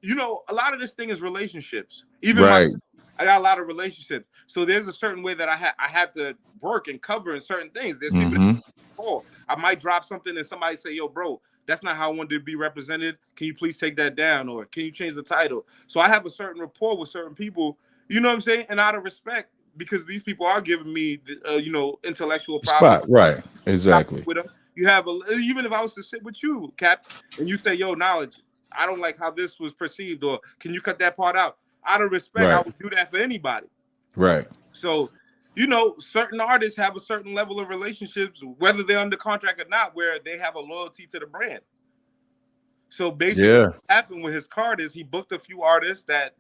A lot of this thing is relationships. Even I got a lot of relationships. So there's a certain way that I have to work and cover in certain things. There's people that call. I might drop something and somebody say, yo, bro, that's not how I wanted to be represented. Can you please take that down? Or can you change the title? So I have a certain rapport with certain people, you know what I'm saying? And out of respect, because these people are giving me, intellectual problems. Right. Exactly. With them. You have, even if I was to sit with you, Cap, and you say, yo, Knowledge, I don't like how this was perceived, or can you cut that part out? Out of respect, I would do that for anybody. Right. So, certain artists have a certain level of relationships, whether they're under contract or not, where they have a loyalty to the brand. So basically, what happened with his card is he booked a few artists that,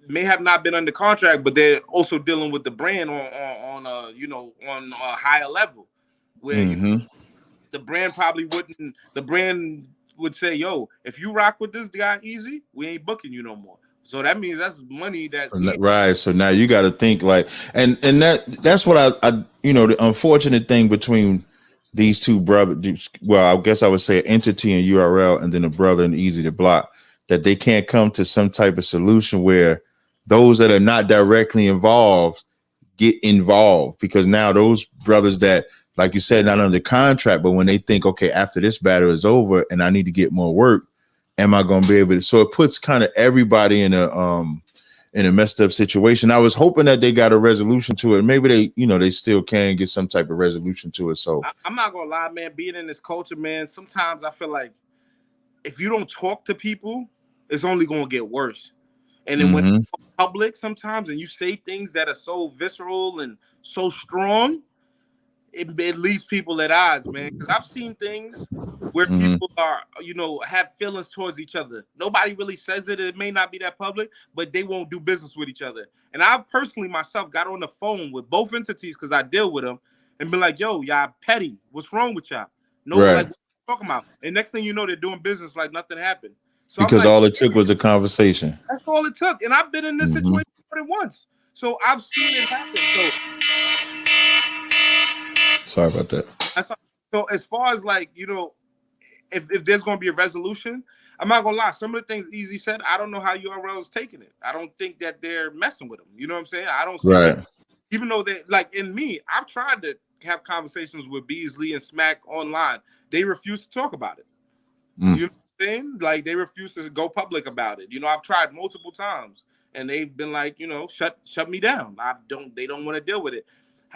may have not been under contract, but they're also dealing with the brand on a higher level, where the brand probably wouldn't. The brand would say, yo, if you rock with this guy Easy, we ain't booking you no more. So that means that's money that So now you got to think and that's what I the unfortunate thing between these two brothers, well, I guess I would say Entity and URL, and then a brother and Easy to Block, that they can't come to some type of solution where those that are not directly involved get involved, because now those brothers that, like you said, not under contract, but when they think, okay, after this battle is over and I need to get more work, am I going to be able to? So it puts kind of everybody in a messed up situation. I was hoping that they got a resolution to it. Maybe they still can get some type of resolution to it. So I'm not going to lie, man, being in this culture, man, sometimes I feel like if you don't talk to people, it's only going to get worse. And then when it's public sometimes and you say things that are so visceral and so strong, it leaves people at odds, man. Because I've seen things where people are, have feelings towards each other. Nobody really says it. It may not be that public, but they won't do business with each other. And I've personally myself got on the phone with both entities because I deal with them and be like, yo, y'all petty. What's wrong with y'all? Like, what are you talking about? And next thing you know, they're doing business like nothing happened. So because all it took was a conversation. That's all it took. And I've been in this situation more than once. So I've seen it happen. Sorry about that. So as far as like, if there's going to be a resolution, I'm not going to lie. Some of the things Easy said, I don't know how URL is taking it. I don't think that they're messing with him. You know what I'm saying? I don't see that. Even though they like in me, I've tried to have conversations with Beasley and Smack online. They refuse to talk about it. Mm. You know what I'm saying? Like they refuse to go public about it. You know, I've tried multiple times and they've been like, you know, shut me down. They don't want to deal with it.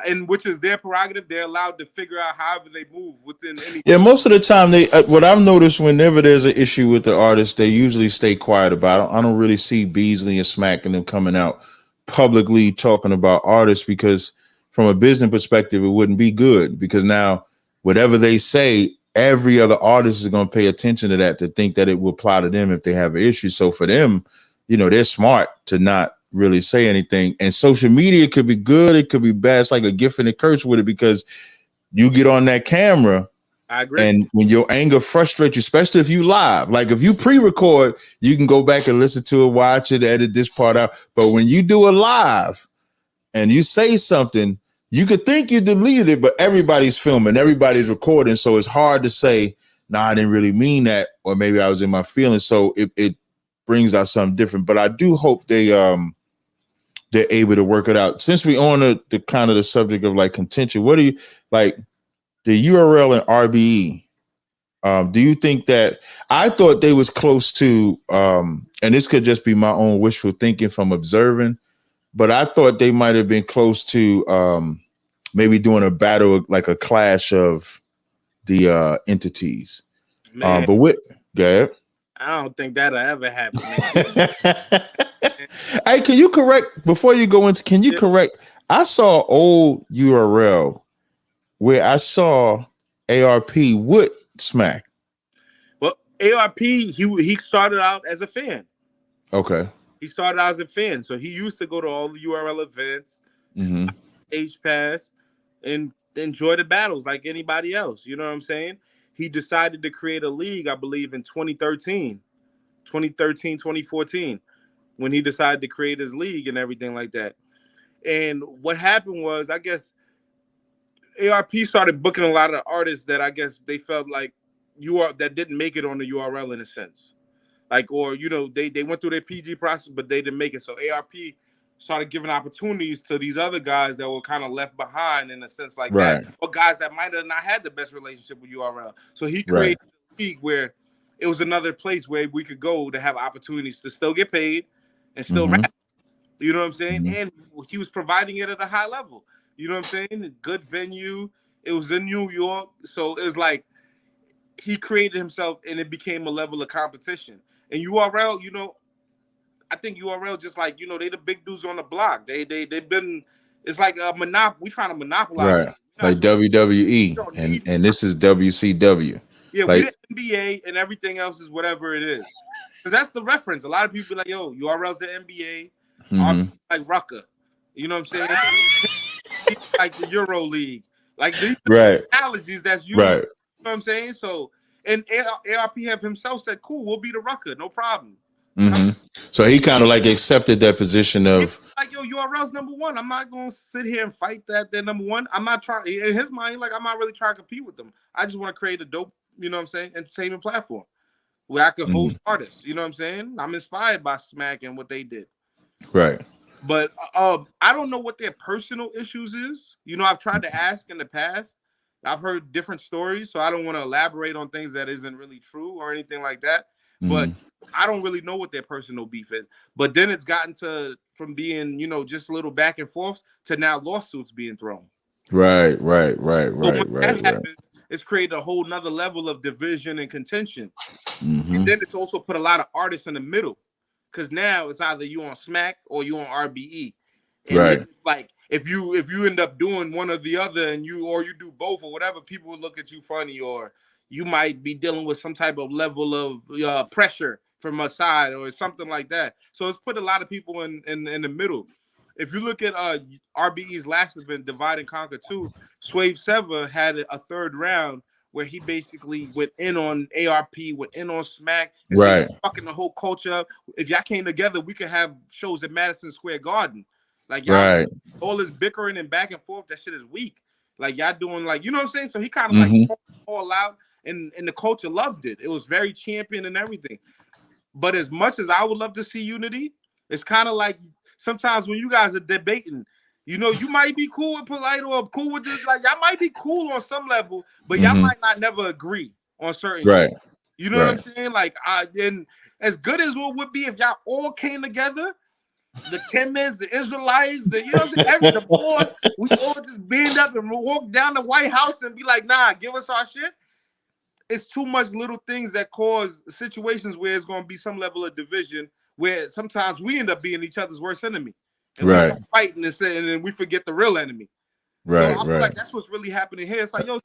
And which is their prerogative. They're allowed to figure out however they move within any. Yeah, most of the time they what I've noticed whenever there's an issue with the artist, they usually stay quiet about it. I don't really see Beasley and Smack and them coming out publicly talking about artists because from a business perspective, it wouldn't be good because now whatever they say, every other artist is going to pay attention to that to think that it will apply to them if they have an issue. So for them, you know, they're smart to not really say anything. And social media could be good, it could be bad. It's like a gift and a curse with it because you get on that camera. I agree. And when your anger frustrates you, especially if you live, like if you pre-record, you can go back and listen to it, watch it, edit this part out. But when you do a live and you say something, you could think you deleted it, but everybody's filming, everybody's recording. So it's hard to say, nah, I didn't really mean that, or maybe I was in my feelings. So it brings out something different. But I do hope they're able to work it out. Since we on the kind of the subject of like contention, what do you like the URL and RBE? Do you think that I thought they was close to, and this could just be my own wishful thinking from observing, but I thought they might have been close to maybe doing a battle, like a clash of the entities. But with Gab, I don't think that'll ever happen. Hey, can you correct before you go into? Can you correct? I saw old URL where I saw ARP with Smack. Well, ARP he started out as a fan. Okay. He started out as a fan, so he used to go to all the URL events, H-Pass, and enjoy the battles like anybody else. You know what I'm saying? He decided to create a league, I believe, in 2013, 2014, when he decided to create his league and everything like that. And what happened was, I guess, ARP started booking a lot of artists that I guess they felt like that didn't make it on the URL in a sense. Like, or, you know, they went through their PG process, but they didn't make it. So ARP started giving opportunities to these other guys that were kind of left behind in a sense like that, or guys that might have not had the best relationship with URL. So he created a league where it was another place where we could go to have opportunities to still get paid and still rap. You know what I'm saying? And he was providing it at a high level. You know what I'm saying? A good venue. It was in New York. So it was like he created himself and it became a level of competition. And URL, you know, I think URL just like, you know, they the big dudes on the block. They've been, it's like a monopoly. We trying to monopolize. Right. Like WWE and this is WCW. Yeah, like, we're the NBA and everything else is whatever it is. Because that's the reference. A lot of people be like, yo, URL's the NBA, like Rucker. You know what I'm saying? Like the Euro League. Like these analogies that's used. You know what I'm saying? So, and ARP have himself said, cool, we'll be the Rucker, no problem. So he kind of like accepted that position of like, yo, URL's number one. I'm not gonna sit here and fight that they're number one. I'm not trying in his mind, like I'm not really trying to compete with them. I just want to create a dope, you know what I'm saying, entertainment platform where I could host artists. You know what I'm saying? I'm inspired by Smack and what they did. Right. But I don't know what their personal issues is. You know, I've tried to ask in the past. I've heard different stories, so I don't want to elaborate on things that isn't really true or anything like that. But I don't really know what their personal beef is. But then it's gotten to from being, you know, just a little back and forth to now lawsuits being thrown. Right. That happens, it's created a whole nother level of division and contention. And then it's also put a lot of artists in the middle. Because now it's either you on Smack or you on RBE. And like if you end up doing one or the other and you do both or whatever, people will look at you funny, or you might be dealing with some type of level of pressure from a side or something like that. So it's put a lot of people in the middle. If you look at RBE's last event, Divide and Conquer 2, Swave Sever had a third round where he basically went in on ARP, went in on Smack, and said, fucking the whole culture up. If y'all came together, we could have shows at Madison Square Garden. Like y'all, all this bickering and back and forth, that shit is weak. Like y'all doing like, you know what I'm saying? So he kind of like all out, and the culture loved it. It was very champion and everything. But as much as I would love to see unity, it's kind of like sometimes when you guys are debating, You know, you might be cool with Polite or cool with this. Like, y'all might be cool on some level, but y'all might not never agree on certain Right. shit. You know what I'm saying? Like, then as good as what would be if y'all all came together, the Kemis, the Israelites, you know what I'm saying? The boys, we all just band up and walk down the White House and be like, nah, give us our shit. It's too much little things that cause situations where it's going to be some level of division where sometimes we end up being each other's worst enemy. And we start fighting and then we forget the real enemy. So I feel like that's what's really happening here. It's like, yo,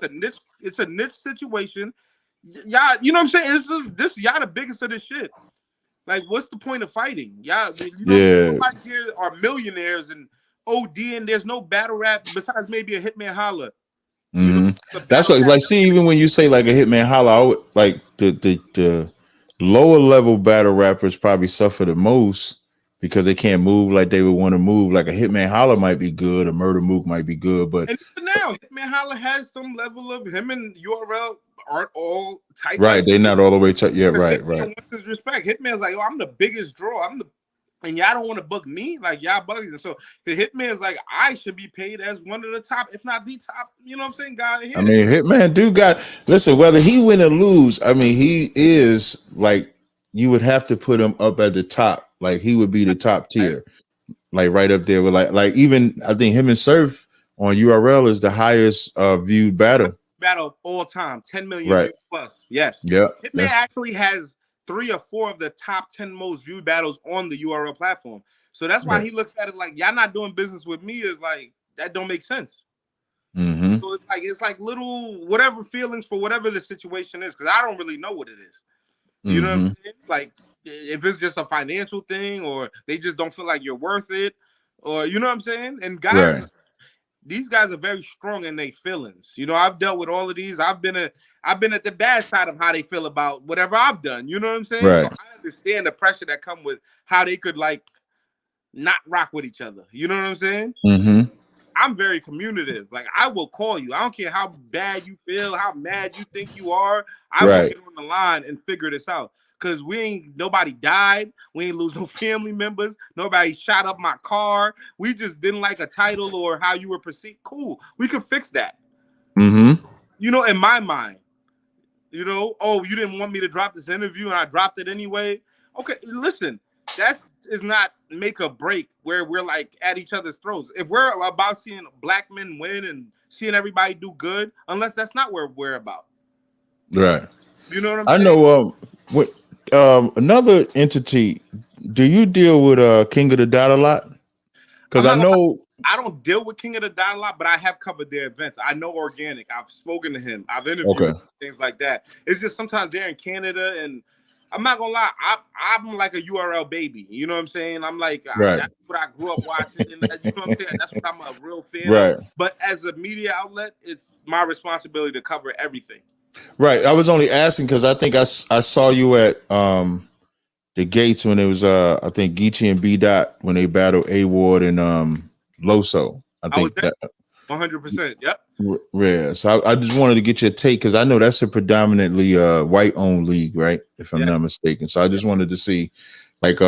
it's a niche situation. Y'all, you know what I'm saying? Y'all the biggest of this shit. Like, what's the point of fighting? Y'all, you know, nobody's here are millionaires and OD, and there's no battle rap besides maybe a Hitman Holla. You know, that's what it's like. See, even when you say like a Hitman Holla, like the lower level battle rappers probably suffer the most because they can't move like they would want to move. Like a Hitman Holla might be good, a Murder Mook might be good, but and now Hitman Holla has some level of him and URL aren't all tight. Right, they're not all the way tight. Yeah, right. Hitman wants his respect. Hitman's like, oh, I'm the biggest draw. And y'all don't want to book me, like y'all bugging. So the Hitman's like, I should be paid as one of the top, if not the top. You know what I'm saying, guy? Here. I mean, Hitman listen. Whether he win or lose, I mean, he is like you would have to put him up at the top. Like he would be the top tier, like right up there with like even I think him and Surf on URL is the highest viewed battle of all time, 10 million views plus. Yes, Hitman actually has 3 or 4 of the top 10 most viewed battles on the URL platform. So that's why he looks at it like y'all not doing business with me is like that don't make sense. So it's like little whatever feelings for whatever the situation is, because I don't really know what it is. You know what I'm saying? Like if it's just a financial thing or they just don't feel like you're worth it, or you know what I'm saying? And guys, these guys are very strong in their feelings. You know, I've dealt with all of these. I've been at the bad side of how they feel about whatever I've done. You know what I'm saying? So I understand the pressure that come with how they could like not rock with each other. You know what I'm saying? I'm very communicative. Like I will call you. I don't care how bad you feel, how mad you think you are. I will get on the line and figure this out. Because nobody died. We ain't lose no family members. Nobody shot up my car. We just didn't like a title or how you were perceived. Cool. We could fix that. You know, in my mind, you know, oh, you didn't want me to drop this interview and I dropped it anyway. Okay, listen, that is not make or break where we're like at each other's throats. If we're about seeing black men win and seeing everybody do good, unless that's not where we're about. Right. You know what I'm saying? I know what another entity, do you deal with King of the Dot a lot? Because I know I don't deal with King of the Dot a lot, but I have covered their events. I know Organic. I've spoken to him. I've interviewed him, things like that. It's just sometimes they're in Canada, and I'm not gonna lie, I'm like a URL baby. You know what I'm saying? I'm like that's what I grew up watching. And, you know what I'm saying? That's what I'm a real fan of. But as a media outlet, it's my responsibility to cover everything. Right. I was only asking because I think I saw you at the Gates when it was I think Geechee and B Dot when they battled A Ward and Loso. I think that 100%. Yep. Yeah. So I just wanted to get your take because I know that's a predominantly white owned league, right? If I'm not mistaken. So I just wanted to see like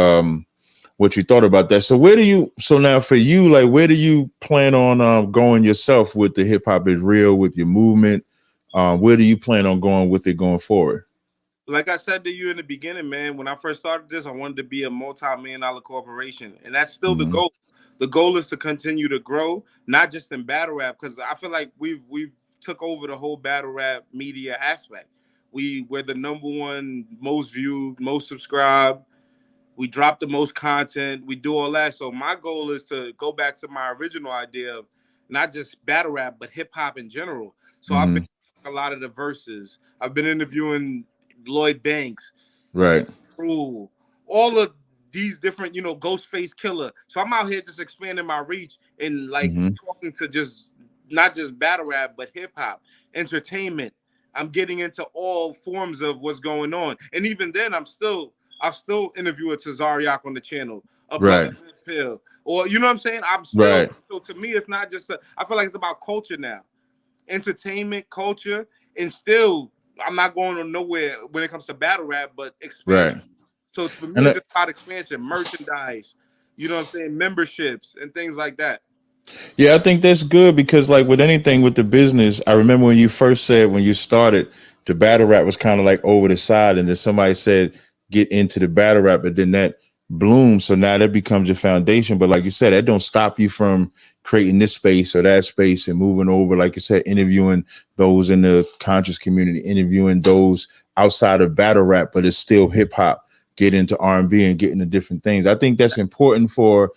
what you thought about that. So now for you, like where do you plan on going yourself with the Hip Hop Is Real with your movement? Where do you plan on going with it going forward? Like I said to you in the beginning, man, when I first started this, I wanted to be a multi-million-dollar corporation. And that's still the goal. The goal is to continue to grow, not just in battle rap, because I feel like we've took over the whole battle rap media aspect. We're the #1 most viewed, most subscribed. We drop the most content. We do all that. So my goal is to go back to my original idea of not just battle rap, but hip hop in general. So I've been a lot of the verses. I've been interviewing Lloyd Banks, right? Rule, all of these different, Ghostface Killer. So I'm out here just expanding my reach and like talking to just not just battle rap, but hip hop, entertainment. I'm getting into all forms of what's going on, and even then, I'll still interview a Tazaryach on the channel, a Brother Pill, or you know what I'm saying. I'm still so to me, it's not just. I feel like it's about culture now, entertainment, culture, and still. I'm not going nowhere when it comes to battle rap, but expansion. So for me, it's about expansion, merchandise, you know what I'm saying, memberships and things like that. Yeah, I think that's good because, like with anything with the business, I remember when you first said when you started, the battle rap was kind of like over the side, and then somebody said get into the battle rap, but then that bloomed, so now that becomes your foundation. But like you said, that don't stop you from creating this space or that space and moving over, like you said, interviewing those in the conscious community, interviewing those outside of battle rap, but it's still hip hop. Get into R&B and get into different things. I think that's important for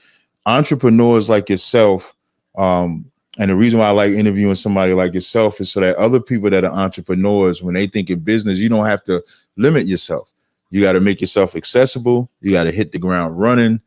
entrepreneurs like yourself. And the reason why I like interviewing somebody like yourself is so that other people that are entrepreneurs, when they think in business, you don't have to limit yourself. You got to make yourself accessible. You got to hit the ground running.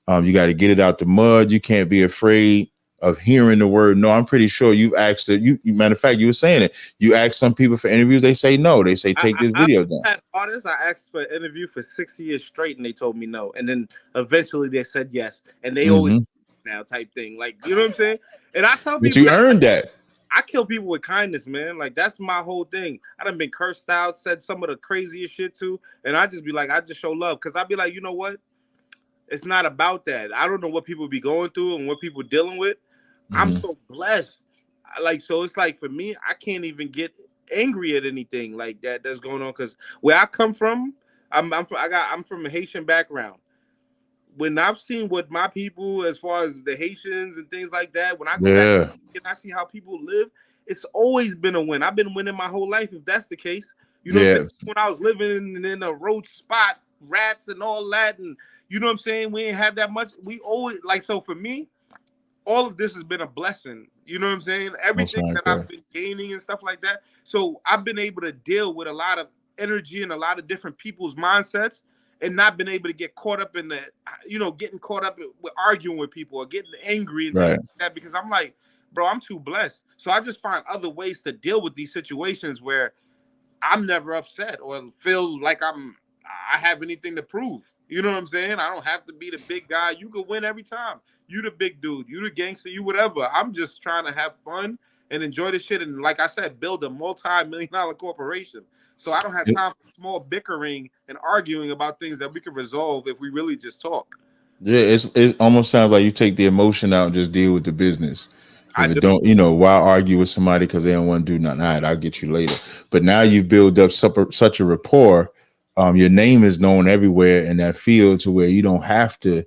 You got to get it out the mud. You can't be afraid of hearing the word no. I'm pretty sure you've asked it. Matter of fact, you were saying it. You ask some people for interviews, they say no. They say take this video down. I had artists I asked for an interview for 6 years straight, and they told me no. And then eventually they said yes, and they always now type thing. Like, you know what I'm saying? And I tell people, but you earned that. I kill people with kindness, man. Like, that's my whole thing. I done been cursed out, said some of the craziest shit too, and I just be like, I just show love because I be like, you know what? It's not about that. I don't know what people be going through and what people dealing with. I'm so blessed. Like, so it's like for me, I can't even get angry at anything like that that's going on because where I come from, I'm from a Haitian background. When I've seen what my people, as far as the Haitians and things like that, when I go back and I see how people live, it's always been a win. I've been winning my whole life, if that's the case. You know what I'm saying? When I was living in a roach spot, rats and all that, and you know what I'm saying? We ain't have that much. We always, like, so for me, all of this has been a blessing. You know what I'm saying? Everything that I've been gaining and stuff like that. So I've been able to deal with a lot of energy and a lot of different people's mindsets and not been able to get caught up in the, you know, getting caught up with arguing with people or getting angry and things like that, because I'm like, bro, I'm too blessed. So I just find other ways to deal with these situations where I'm never upset or feel like I have anything to prove. You know what I'm saying? I don't have to be the big guy. You could win every time. You the big dude. You the gangster. You whatever. I'm just trying to have fun and enjoy the shit. And like I said, build a multi-million-dollar corporation. So I don't have time for small bickering and arguing about things that we can resolve if we really just talk. Yeah, it almost sounds like you take the emotion out and just deal with the business. If it don't, you know, why argue with somebody because they don't want to do nothing? All right, I'll get you later. But now you've built up such a rapport. Your name is known everywhere in that field to where you don't have to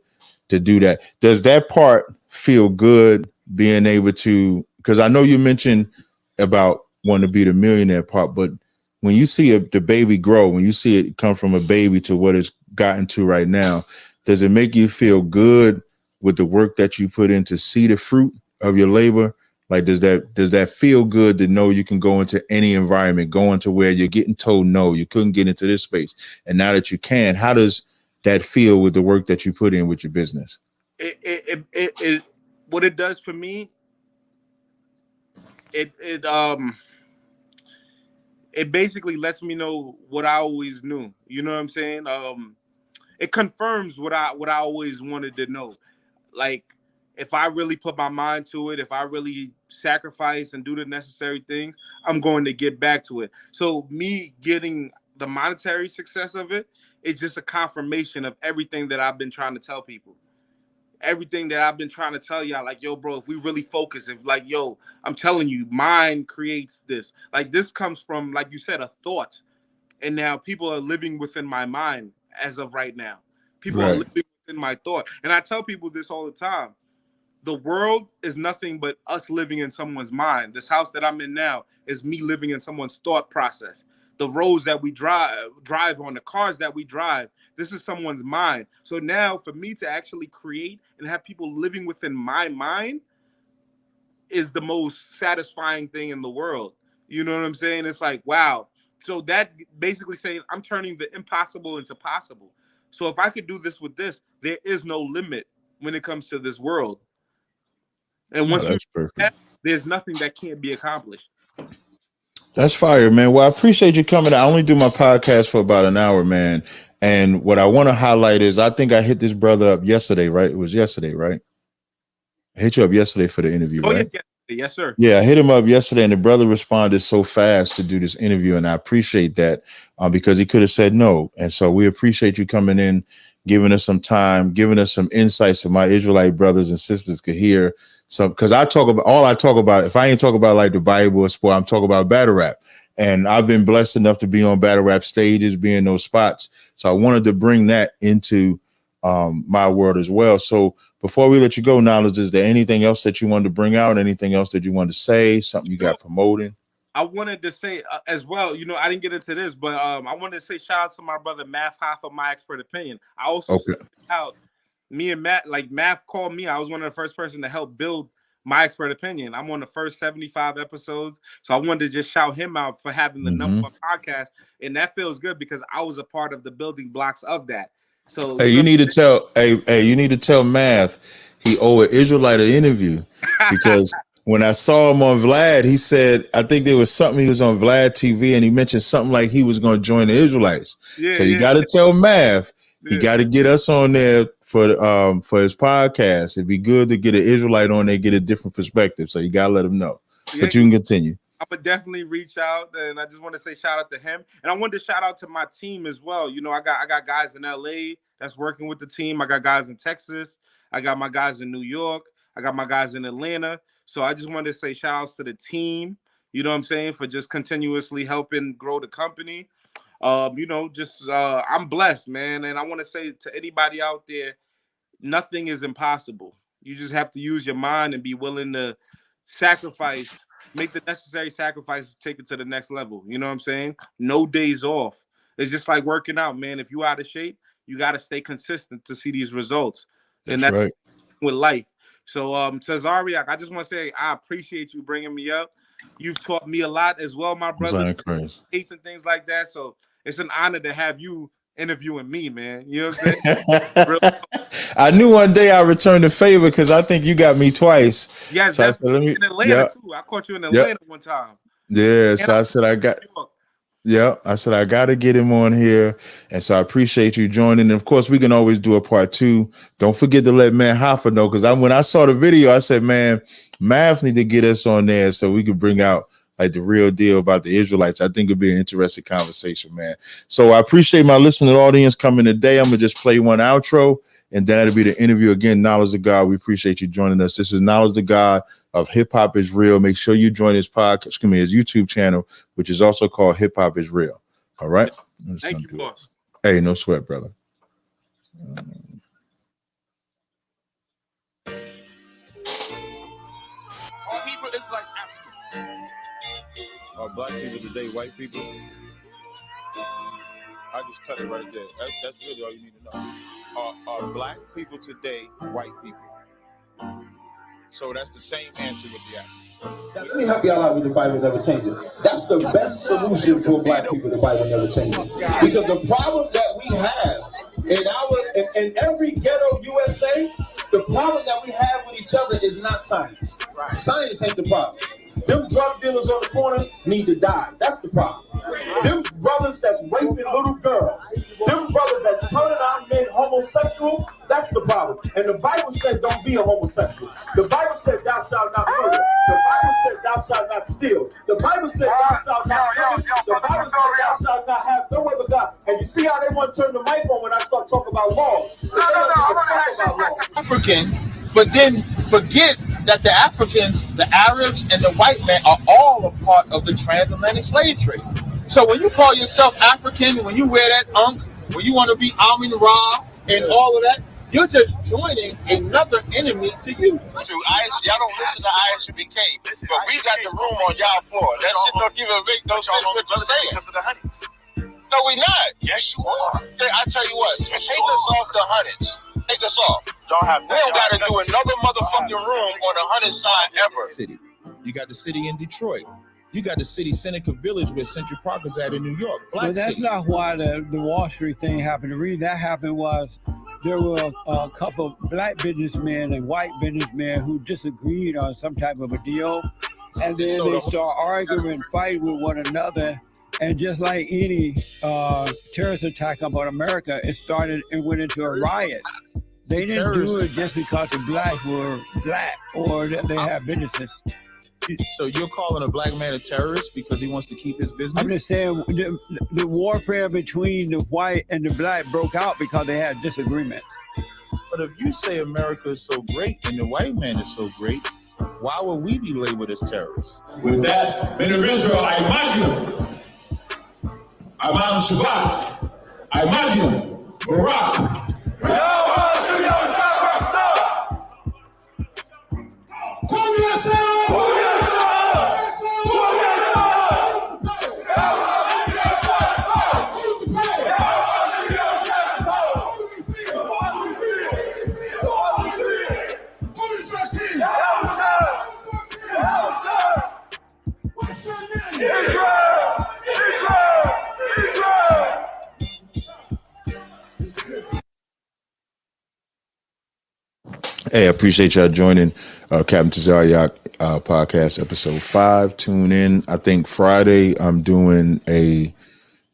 do that. Does that part feel good being able to, because I know you mentioned about wanting to be the millionaire part, but when you see the baby grow, when you see it come from a baby to what it's gotten to right now, does it make you feel good with the work that you put in to see the fruit of your labor? Like, does that feel good to know you can go into any environment, go into where you're getting told no, you couldn't get into this space, and now that you can, how does that feel with the work that you put in with your business? It what it does for me, it basically lets me know what I always knew. You know what I'm saying? It confirms what I always wanted to know. Like, if I really put my mind to it, if I really sacrifice and do the necessary things, I'm going to get back to it. So me getting the monetary success of it, it's just a confirmation of everything that I've been trying to tell people. Everything that I've been trying to tell y'all, like, yo, bro, if we really focus, if like, yo, I'm telling you, mind creates this. Like, this comes from, like you said, a thought. And now people are living within my mind as of right now. People are living within my thought. And I tell people this all the time. The world is nothing but us living in someone's mind. This house that I'm in now is me living in someone's thought process. The roads that we drive on, the cars that we drive, this is someone's mind. So now for me to actually create and have people living within my mind is the most satisfying thing in the world. You know what I'm saying? It's like, wow. So that basically saying I'm turning the impossible into possible. So if I could do this with this, there is no limit when it comes to this world. And once there's nothing that can't be accomplished. That's fire, man. Well, I appreciate you coming. I only do my podcast for about an hour, man. And what I want to highlight is I think I hit this brother up yesterday, right? It was yesterday, right? I hit you up yesterday for the interview, right? Yeah. Yes, sir. Yeah, I hit him up yesterday, and the brother responded so fast to do this interview, and I appreciate that because he could have said no. And so we appreciate you coming in giving us some time, giving us some insights so my Israelite brothers and sisters could hear some. Because I talk about, if I ain't talk about like the Bible or sport, I'm talking about battle rap. And I've been blessed enough to be on battle rap stages, be in those spots. So I wanted to bring that into my world as well. So before we let you go, Knowledge, is there anything else that you wanted to bring out? Anything else that you wanted to say? Something you got promoting? I wanted to say as well, I didn't get into this, but I wanted to say shout out to my brother Math High for My Expert Opinion. I also out me and Matt, like Math called me. I was one of the first person to help build My Expert Opinion. I'm on the first 75 episodes. So I wanted to just shout him out for having the number one podcast. And that feels good because I was a part of the building blocks of that. So you need to tell Math he owe an Israelite an interview because when I saw him on Vlad, he said, I think there was something, he was on Vlad TV and he mentioned something like he was going to join the Israelites. So you got to tell Math, he got to get us on there for his podcast. It'd be good to get an Israelite on there, get a different perspective. So you got to let him know. But you can continue. I would definitely reach out, and I just want to say shout out to him. And I wanted to shout out to my team as well. I got guys in LA that's working with the team. I got guys in Texas. I got my guys in New York. I got my guys in Atlanta. So I just wanted to say shout outs to the team, you know what I'm saying, for just continuously helping grow the company. I'm blessed, man. And I want to say to anybody out there, nothing is impossible. You just have to use your mind and be willing to sacrifice, make the necessary sacrifices to take it to the next level. You know what I'm saying? No days off. It's just like working out, man. If you're out of shape, you got to stay consistent to see these results. That's right. With life. So, Tazaryach, I just want to say I appreciate you bringing me up. You've taught me a lot as well, my brother. Hates and things like that. So it's an honor to have you interviewing me, man. You know what I'm saying? I knew one day I returned the favor because I think you got me twice. Yes, so in Atlanta too. I caught you in Atlanta one time. Yeah, so I said I got to get him on here. And so I appreciate you joining. And of course, we can always do a part 2. Don't forget to let man Hoffa know, because when I saw the video, I said, man, Math need to get us on there so we can bring out like the real deal about the Israelites. I think it'd be an interesting conversation, man. So I appreciate my listening audience coming today. I'm going to just play one outro, and then it'll be the interview again. Knowledge of God. We appreciate you joining us. This is Knowledge of God of Hip Hop is Real. Make sure you join his podcast, his YouTube channel, which is also called Hip Hop is Real. All right. Thank you, boss. Hey, no sweat, brother. All Hebrew Israelites, Africans. Are black people today white people? I just cut it right there. That's really all you need to know. Are black people today white people? So that's the same answer with the Africans. Now, let me help y'all out with the Bible never changes. That's the best solution for black people. The Bible never changes. Because the problem that we have in every ghetto USA, the problem that we have with each other is not science. Science ain't the problem. Them drug dealers on the corner need to die. That's the problem. Them brothers that's raping little girls. Them brothers that's turning our men homosexual. That's the problem. And the Bible said don't be a homosexual. The Bible said thou shalt not murder. The Bible said thou shalt not steal. The Bible said thou shalt not covet. The Bible said thou shalt not have no other God. And you see how they want to turn the mic on when I start talking about laws. African, but then forget that the Africans, the Arabs, and the white man are all a part of the transatlantic slave trade. So when you call yourself African, when you wear that when you want to be Amin Ra and all of that, you're just joining another enemy to you. Y'all don't listen to ISUBK, but we got the room on y'all floor. That shit don't even make no sense what you're saying. Because of the hundreds. No, we not. Yes, you are. I tell you what, take us off the hundreds. Take us off. We don't got to do another motherfucking room on the 100 side ever. City. You got the city in Detroit. You got the city Seneca Village where Central Park is at in New York. But that's not why the Wall Street thing happened. The reason that happened was there were a couple black businessmen and white businessmen who disagreed on some type of a deal. And then they start arguing and fight with one another. And just like any terrorist attack about America, it went into a riot. They didn't do it just because the black were black or that they had businesses. So you're calling a black man a terrorist because he wants to keep his business? I'm just saying the warfare between the white and the black broke out because they had disagreements. But if you say America is so great and the white man is so great, why would we be labeled as terrorists? With that, men of Israel, I imagine, Imam Shabbat, I imagine, Barak. Hey, I appreciate y'all joining Captain Tazaryach podcast episode 5. Tune in. I think Friday I'm doing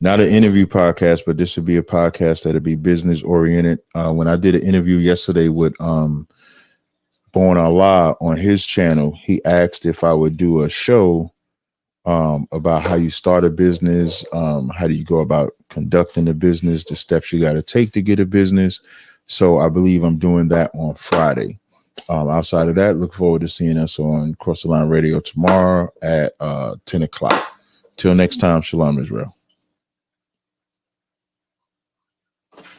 not an interview podcast, but this would be a podcast that'll be business oriented. When I did an interview yesterday with Born Allah on his channel, he asked if I would do a show about how you start a business, how do you go about conducting a business, the steps you got to take to get a business. So I believe I'm doing that on Friday. Outside of that, look forward to seeing us on Cross the Line Radio tomorrow at 10 o'clock. Till next time, Shalom, Israel.